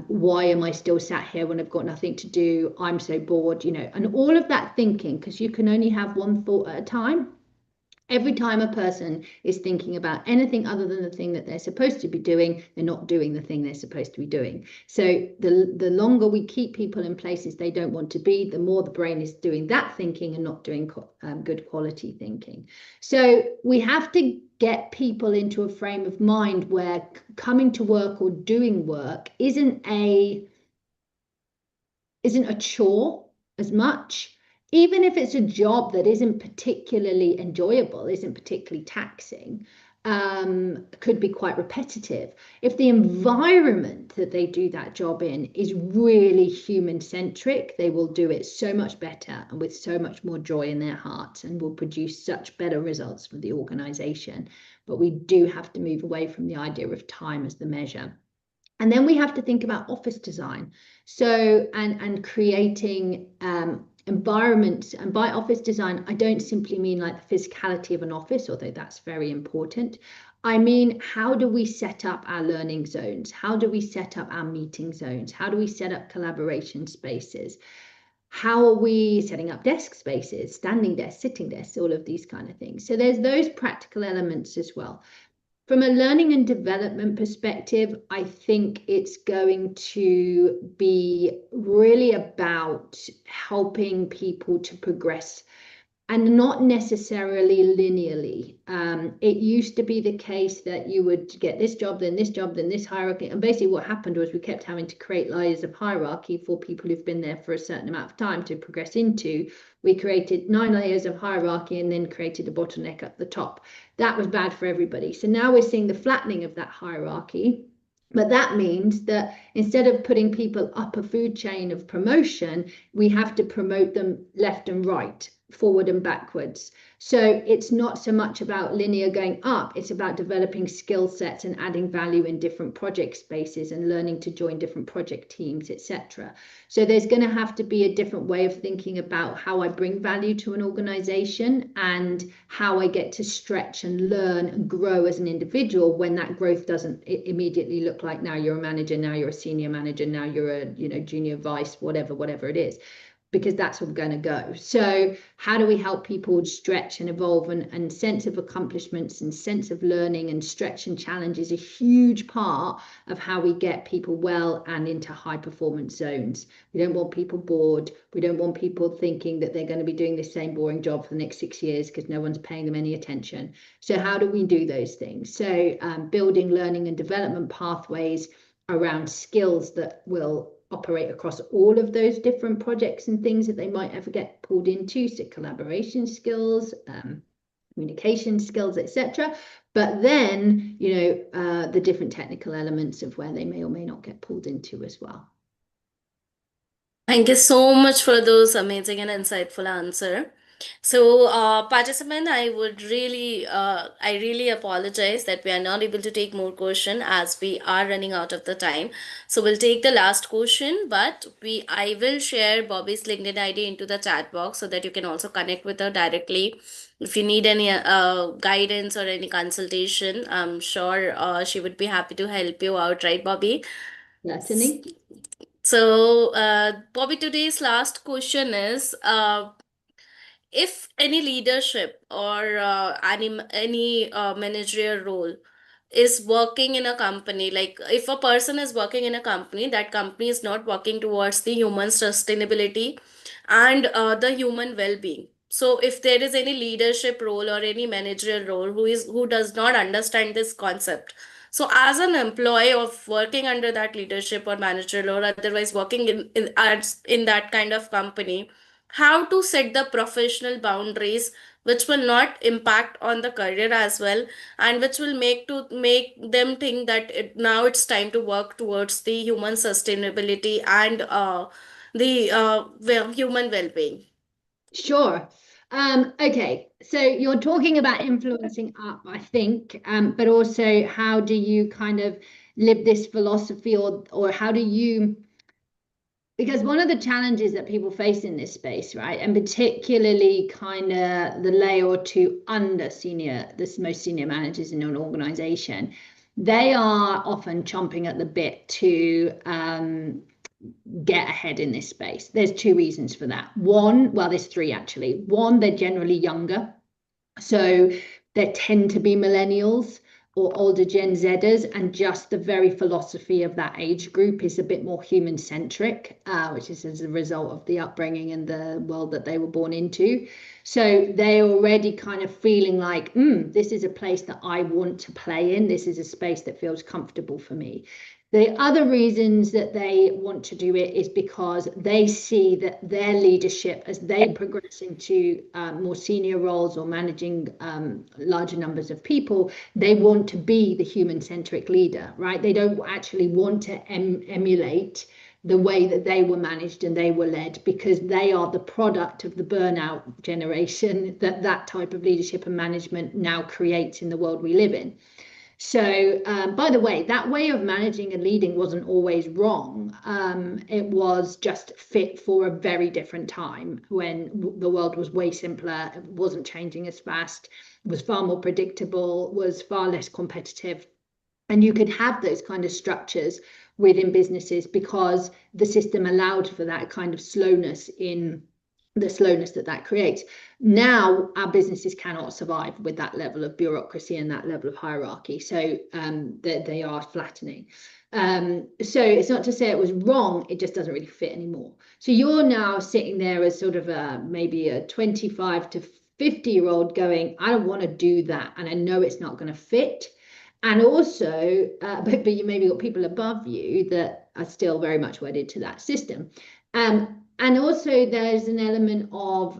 Why am I still sat here when I've got nothing to do? I'm so bored, and all of that thinking, because you can only have one thought at a time. Every time a person is thinking about anything other than the thing that they're supposed to be doing, they're not doing the thing they're supposed to be doing. So the longer we keep people in places they don't want to be, the more the brain is doing that thinking and not doing good quality thinking. So we have to get people into a frame of mind where coming to work or doing work isn't a chore as much. Even if it's a job that isn't particularly enjoyable, isn't particularly taxing, could be quite repetitive. If the environment that they do that job in is really human-centric, they will do it so much better and with so much more joy in their hearts, and will produce such better results for the organization. But we do have to move away from the idea of time as the measure. And then we have to think about office design. So, and creating environments. And by office design, I don't simply mean like the physicality of an office, although that's very important. I mean, how do we set up our learning zones? How do we set up our meeting zones? How do we set up collaboration spaces? How are we setting up desk spaces, standing desks, sitting desks, all of these kind of things? So there's those practical elements as well. From a learning and development perspective, I think it's going to be really about helping people to progress, and not necessarily linearly. It used to be the case that you would get this job, then this hierarchy. And basically what happened was we kept having to create layers of hierarchy for people who've been there for a certain amount of time to progress into. We created 9 layers of hierarchy and then created a bottleneck at the top. That was bad for everybody. So now we're seeing the flattening of that hierarchy. But that means that instead of putting people up a food chain of promotion, we have to promote them left and right, forward and backwards. So it's not so much about linear going up, it's about developing skill sets and adding value in different project spaces and learning to join different project teams, etc. So there's going to have to be a different way of thinking about how I bring value to an organization and how I get to stretch and learn and grow as an individual, when that growth doesn't immediately look like now you're a manager, now you're a senior manager, now you're a junior vice, whatever it is. because that's where we're going to go. So how do we help people stretch and evolve, and sense of accomplishments and sense of learning and stretch and challenge is a huge part of how we get people well and into high performance zones. We don't want people bored. We don't want people thinking that they're going to be doing the same boring job for the next 6 years because no one's paying them any attention. So how do we do those things? So building learning and development pathways around skills that will operate across all of those different projects and things that they might ever get pulled into, so collaboration skills, communication skills, etc. But then, the different technical elements of where they may or may not get pulled into as well. Thank you so much for those amazing and insightful answer. So, participant, I really apologize that we are not able to take more question as we are running out of the time. So we'll take the last question, but I will share Bobby's LinkedIn ID into the chat box so that you can also connect with her directly. If you need any guidance or any consultation, I'm sure she would be happy to help you out, right, Bobby? Certainly. So, Bobby, today's last question is, if any leadership or any managerial role is working in a company, like if a person is working in a company, that company is not working towards the human sustainability and the human well-being. So if there is any leadership role or any managerial role who does not understand this concept, so as an employee of working under that leadership or managerial or otherwise working in that kind of company, how to set the professional boundaries which will not impact on the career as well, and which will make them think that now it's time to work towards the human sustainability and human well-being. Sure. Okay, so you're talking about influencing up, I think, but also how do you kind of live this philosophy, or how do you, because one of the challenges that people face in this space, right, and particularly kind of the layer or two under the most senior managers in an organization, they are often chomping at the bit to get ahead in this space. There's two reasons for that. There's three actually. One, they're generally younger. So there tend to be millennials or older Gen Zers, and just the very philosophy of that age group is a bit more human centric, which is as a result of the upbringing and the world that they were born into. So they're already kind of feeling like, this is a place that I want to play in. This is a space that feels comfortable for me. The other reasons that they want to do it is because they see that their leadership, as they progress into more senior roles or managing larger numbers of people, they want to be the human-centric leader, right? They don't actually want to emulate the way that they were managed and they were led, because they are the product of the burnout generation that type of leadership and management now creates in the world we live in. So, by the way, that way of managing and leading wasn't always wrong. It was just fit for a very different time when the world was way simpler, it wasn't changing as fast, was far more predictable, was far less competitive. And you could have those kind of structures within businesses because the system allowed for that kind of slowness in the slowness that creates. Now our businesses cannot survive with that level of bureaucracy and that level of hierarchy. So they are flattening. So it's not to say it was wrong, it just doesn't really fit anymore. So you're now sitting there as sort of maybe a 25 to 50-year-old going, I don't want to do that, and I know it's not going to fit. And also, but you maybe got people above you that are still very much wedded to that system. And also there's an element of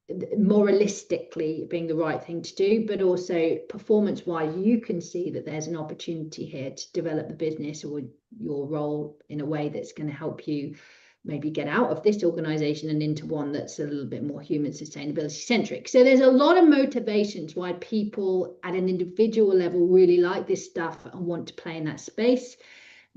moralistically being the right thing to do, but also performance-wise, you can see that there's an opportunity here to develop the business or your role in a way that's going to help you maybe get out of this organization and into one that's a little bit more human sustainability centric. So there's a lot of motivations why people at an individual level really like this stuff and want to play in that space.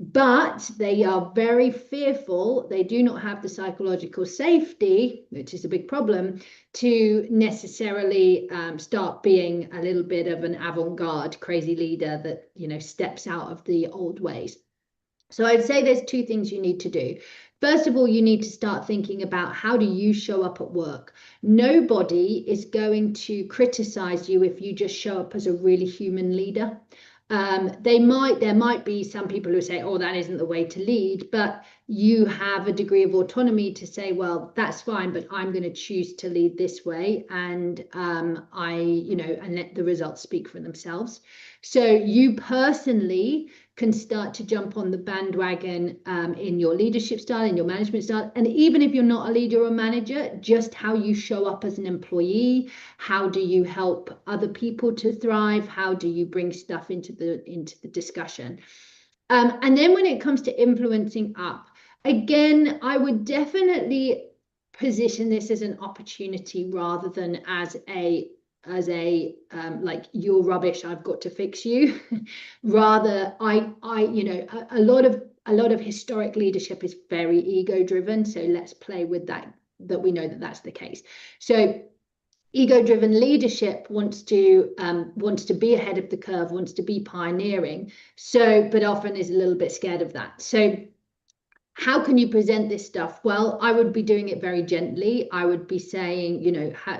But they are very fearful. They do not have the psychological safety, which is a big problem, to necessarily start being a little bit of an avant-garde crazy leader that, steps out of the old ways. So I'd say there's two things you need to do. First of all, you need to start thinking about how do you show up at work. Nobody is going to criticize you if you just show up as a really human leader. There might be some people who say, oh, that isn't the way to lead, but you have a degree of autonomy to say, well, that's fine, but I'm going to choose to lead this way. And and let the results speak for themselves. So you personally can start to jump on the bandwagon in your leadership style, in your management style. And even if you're not a leader or manager, just how you show up as an employee, how do you help other people to thrive? How do you bring stuff into the discussion? And then when it comes to influencing up, again, I would definitely position this as an opportunity rather than as a like you're rubbish, I've got to fix you. Rather, a lot of historic leadership is very ego driven, so let's play with that we know that that's the case. So ego-driven leadership wants to be ahead of the curve, wants to be pioneering, but often is a little bit scared of that. So how can you present this stuff? Well, I would be doing it very gently. I would be saying,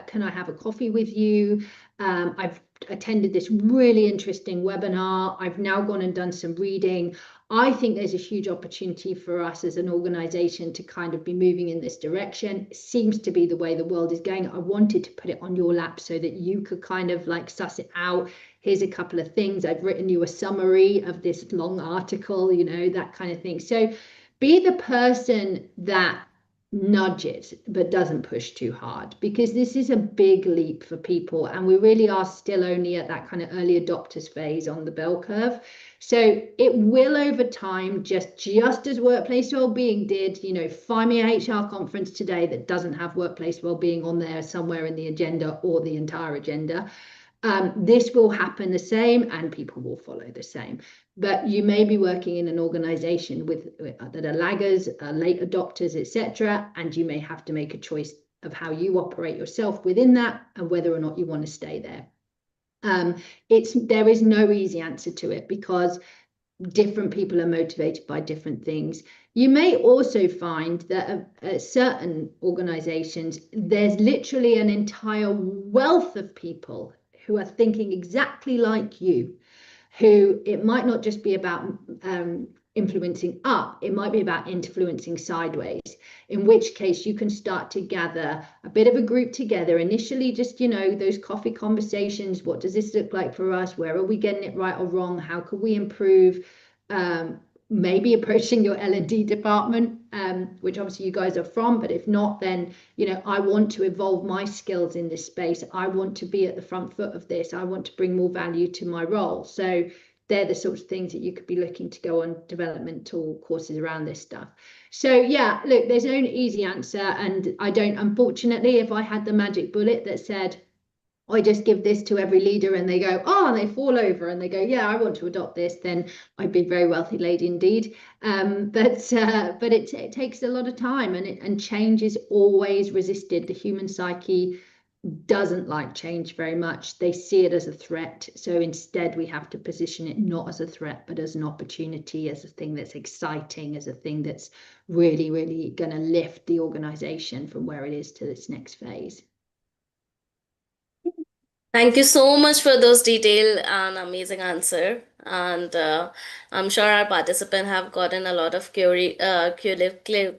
can I have a coffee with you? I've attended this really interesting webinar. I've now gone and done some reading. I think there's a huge opportunity for us as an organization to kind of be moving in this direction. It seems to be the way the world is going. I wanted to put it on your lap so that you could kind of like suss it out. Here's a couple of things. I've written you a summary of this long article, that kind of thing. So be the person that nudges but doesn't push too hard, because this is a big leap for people and we really are still only at that kind of early adopters phase on the bell curve. So it will over time, just as workplace wellbeing did. Find me a HR conference today that doesn't have workplace wellbeing on there somewhere in the agenda or the entire agenda. This will happen the same and people will follow the same. But you may be working in an organization that are laggers, late adopters, etc., and you may have to make a choice of how you operate yourself within that and whether or not you want to stay there. There is no easy answer to it because different people are motivated by different things. You may also find that at certain organizations, there's literally an entire wealth of people who are thinking exactly like you, who it might not just be about influencing up, it might be about influencing sideways, in which case you can start to gather a bit of a group together. Initially, just, those coffee conversations. What does this look like for us? Where are we getting it right or wrong? How could we improve? Maybe approaching your L&D department, which obviously you guys are from, but if not, then, I want to evolve my skills in this space. I want to be at the front foot of this. I want to bring more value to my role. So they're the sorts of things that you could be looking to go on developmental courses around this stuff. So yeah, look, there's no easy answer. And I don't, unfortunately, if I had the magic bullet that said, I just give this to every leader and they go, oh, and they fall over and they go, yeah, I want to adopt this, then I'd be a very wealthy lady indeed. But it takes a lot of time and change is always resisted. The human psyche doesn't like change very much. They see it as a threat. So instead, we have to position it not as a threat, but as an opportunity, as a thing that's exciting, as a thing that's really, really going to lift the organization from where it is to its next phase. Thank you so much for those detailed and amazing answer. And I'm sure our participant have gotten a lot of query clarified.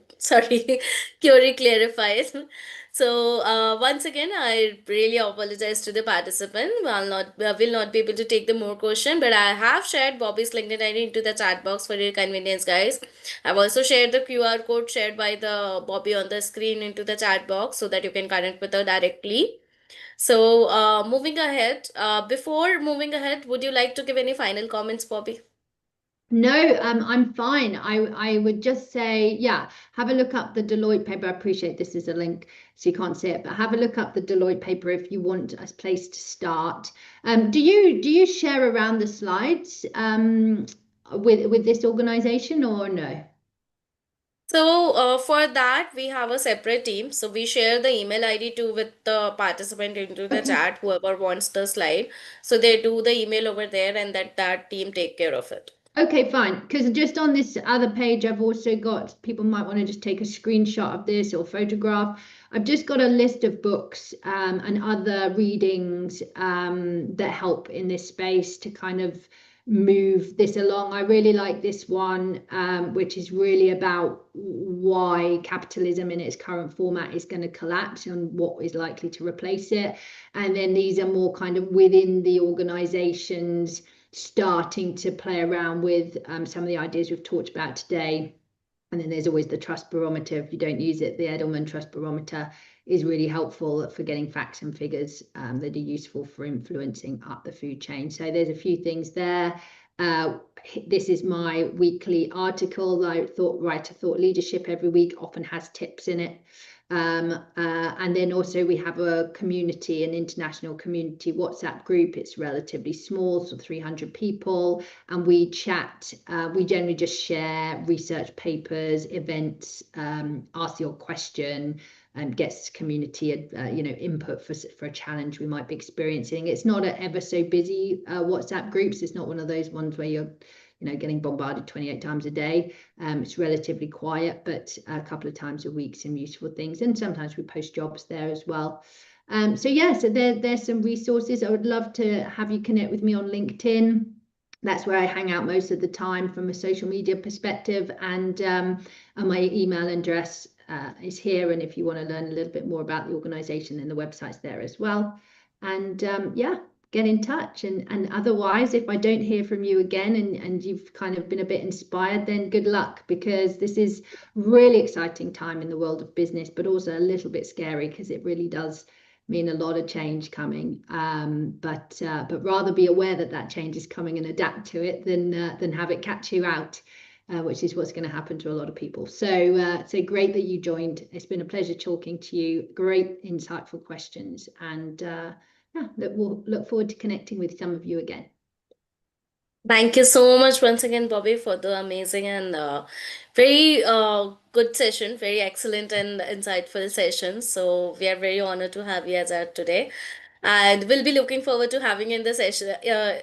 So once again, I really apologize to the participant. Will not be able to take the more question, but I have shared Bobby's LinkedIn ID into the chat box for your convenience, guys. I've also shared the QR code shared by the Bobby on the screen into the chat box so that you can connect with her directly. So, before moving ahead, would you like to give any final comments, Bobby? No, I'm fine. I would just say, yeah, have a look up the Deloitte paper. I appreciate this is a link, so you can't see it, but have a look up the Deloitte paper if you want a place to start. Do you share around the slides with this organization or no? So for that, we have a separate team. So we share the email ID too with the participant into the chat, whoever wants the slide. So they do the email over there and that team take care of it. Okay, fine. Because just on this other page, I've also got, people might want to just take a screenshot of this or photograph. I've just got a list of books and other readings that help in this space to kind of move this along. I really like this one, which is really about why capitalism in its current format is going to collapse and what is likely to replace it. And then these are more kind of within the organizations starting to play around with some of the ideas we've talked about today. And then there's always the trust barometer. If you don't use it, the Edelman trust barometer is really helpful for getting facts and figures that are useful for influencing up the food chain. So there's a few things there. This is my weekly article. Write a thought leadership every week, often has tips in it. And then also we have a community, an international community WhatsApp group. It's relatively small, so 300 people, and we chat. We generally just share research papers, events, ask your question, and gets community, input for a challenge we might be experiencing. It's not an ever so busy WhatsApp groups. It's not one of those ones where you're getting bombarded 28 times a day. It's relatively quiet, but a couple of times a week, some useful things. And sometimes we post jobs there as well. So there's some resources. I would love to have you connect with me on LinkedIn. That's where I hang out most of the time from a social media perspective. And my email address is here. And if you want to learn a little bit more about the organization, then the website's there as well. And get in touch. And otherwise, if I don't hear from you again and you've kind of been a bit inspired, then good luck, because this is really exciting time in the world of business, but also a little bit scary because it really does mean a lot of change coming. But rather be aware that change is coming and adapt to it than have it catch you out. Which is what's going to happen to a lot of people. So great that you joined. It's been a pleasure talking to you. Great, insightful questions. And we'll look forward to connecting with some of you again. Thank you so much once again, Bobby, for the amazing and very good session, very excellent and insightful session. So we are very honored to have you as our today. And we'll be looking forward to having you in the session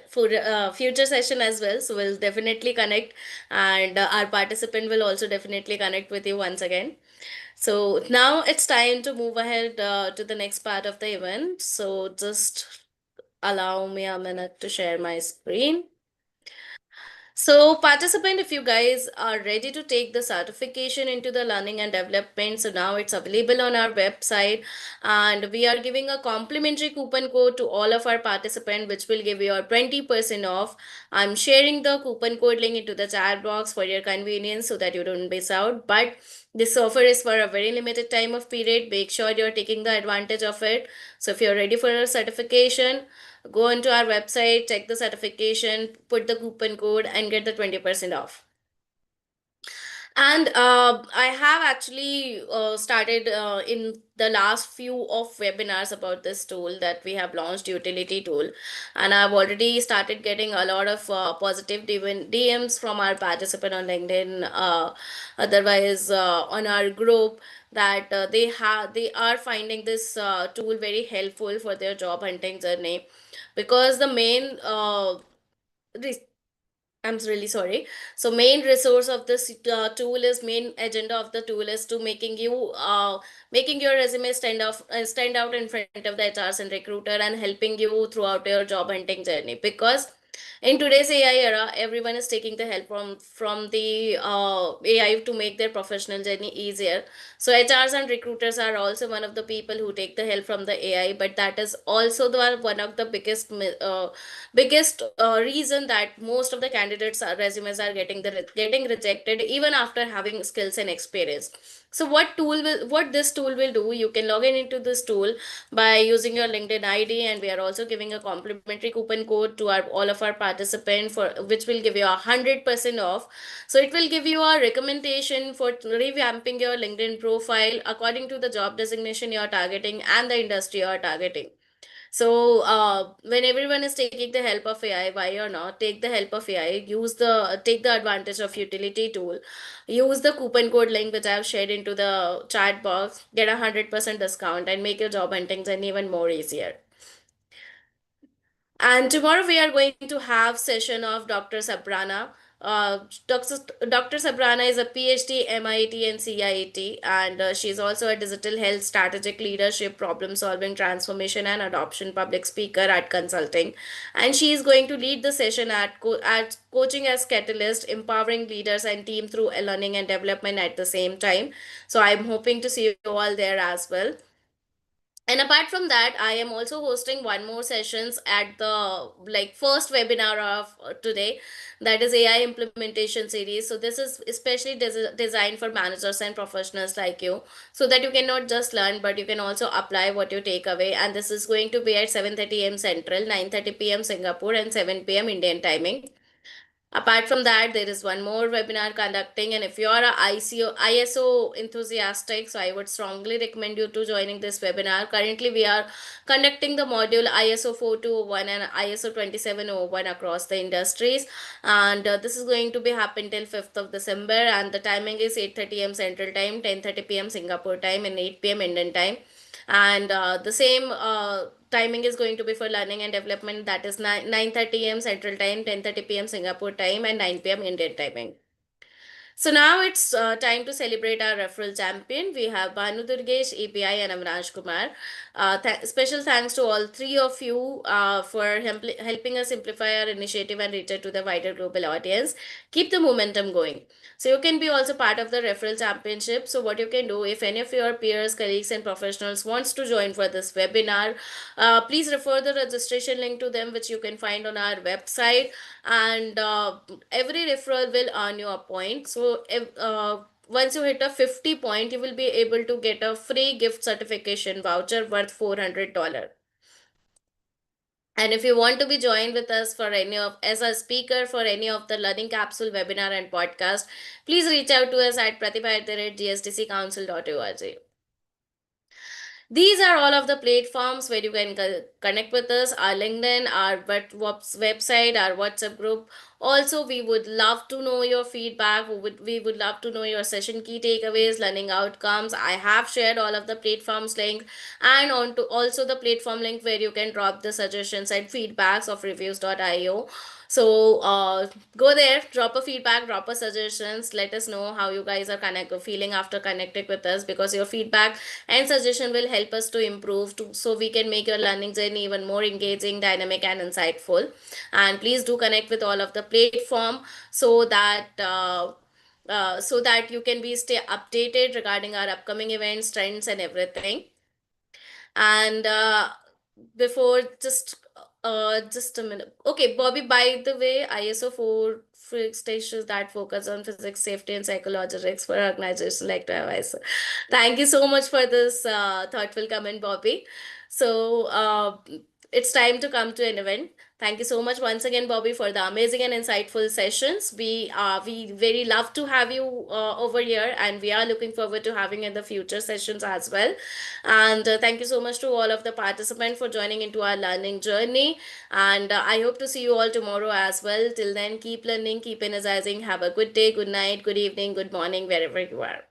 for future session as well. So we'll definitely connect, and our participant will also definitely connect with you once again. So now it's time to move ahead to the next part of the event. So just allow me a minute to share my screen. So, participant, if you guys are ready to take the certification into the learning and development, so now it's available on our website, and we are giving a complimentary coupon code to all of our participants, which will give you a 20% off. I'm sharing the coupon code link into the chat box for your convenience so that you don't miss out. But this offer is for a very limited time of period. Make sure you're taking the advantage of it. So, if you're ready for a certification, go onto our website, check the certification, put the coupon code, and get the 20% off. And I have actually started in the last few of webinars about this tool that we have launched, utility tool. And I've already started getting a lot of positive DMs from our participant on LinkedIn, otherwise on our group, that they are finding this tool very helpful for their job hunting journey, because the main I'm really sorry. So main resource of this main agenda of the tool is to making your resume stand out in front of the HRs and recruiter, and helping you throughout your job hunting journey. Because in today's AI era, everyone is taking the help from the AI to make their professional journey easier. So HRs and recruiters are also one of the people who take the help from the AI, but that is also the one of the biggest reason that most of the candidates resumes are getting rejected even after having skills and experience. So what this tool will do, you can log in into this tool by using your LinkedIn ID, and we are also giving a complimentary coupon code to our all of our participants, for which will give you 100% off. So it will give you a recommendation for revamping your LinkedIn profile according to the job designation you are targeting and the industry you are targeting. So when everyone is taking the help of AI, why or not, take the help of AI, take the advantage of utility tool, use the coupon code link which I have shared into the chat box, get 100% discount, and make your job hunting journey even more easier. And tomorrow we are going to have session of Dr. Sabrana, Uh, Dr. Sabrana is a PhD, MIT and CIT, and she's also a digital health strategic leadership, problem solving, transformation, and adoption public speaker at consulting. And she is going to lead the session at coaching as catalyst, empowering leaders and team through learning and development at the same time. So I'm hoping to see you all there as well. And apart from that, I am also hosting one more sessions at the like first webinar of today, that is AI implementation series. So this is especially designed for managers and professionals like you, so that you can not just learn but you can also apply what you take away. And this is going to be at 7:30 a.m. Central, 9:30 p.m. Singapore, and 7 p.m. Indian timing. Apart from that, there is one more webinar conducting, and if you are a ISO enthusiastic, so I would strongly recommend you to joining this webinar. Currently, we are conducting the module ISO 4201 and ISO 2701 across the industries, and this is going to be happen till 5th of December, and the timing is 8:30 a.m. Central Time, 10:30 p.m. Singapore time, and 8 p.m. Indian time. And the same timing is going to be for learning and development, that is 9:30 a.m. Central Time, 10:30 p.m. Singapore time, and 9 p.m. Indian timing. So now it's time to celebrate our referral champion. We have Bhanu Durgesh, API, and Avinash Kumar. Special thanks to all three of you for helping us simplify our initiative and reach it to the wider global audience. Keep the momentum going. So you can be also part of the referral championship. So what you can do, if any of your peers, colleagues, and professionals wants to join for this webinar, please refer the registration link to them, which you can find on our website. And every referral will earn you a point. So if, once you hit a 50 point, you will be able to get a free gift certification voucher worth $400. And if you want to be joined with us for any of as a speaker for any of the learning capsule webinar and podcast, please reach out to us at pratibha@gsdccouncil.org. These are all of the platforms where you can connect with us, our LinkedIn, our website, our WhatsApp group. Also, we would love to know your feedback. We would love to know your session key takeaways, learning outcomes. I have shared all of the platforms link, and on to also the platform link where you can drop the suggestions and feedbacks of reviews.io. So go there, drop a feedback, drop a suggestions. Let us know how you guys are feeling after connecting with us, because your feedback and suggestion will help us to improve so we can make your learning journey even more engaging, dynamic, and insightful. And please do connect with all of the platform so that you can be stay updated regarding our upcoming events, trends, and everything. And before just a minute. Okay, Bobby, by the way, ISO 4 stations that focus on physics, safety, and psychology risks for organizations like to have ISO. Thank you so much for this thoughtful comment, Bobby. So it's time to come to an event. Thank you so much once again, Bobby, for the amazing and insightful sessions. We very love to have you over here, and we are looking forward to having in the future sessions as well. And thank you so much to all of the participants for joining into our learning journey. And I hope to see you all tomorrow as well. Till then, keep learning, keep energizing. Have a good day, good night, good evening, good morning, wherever you are.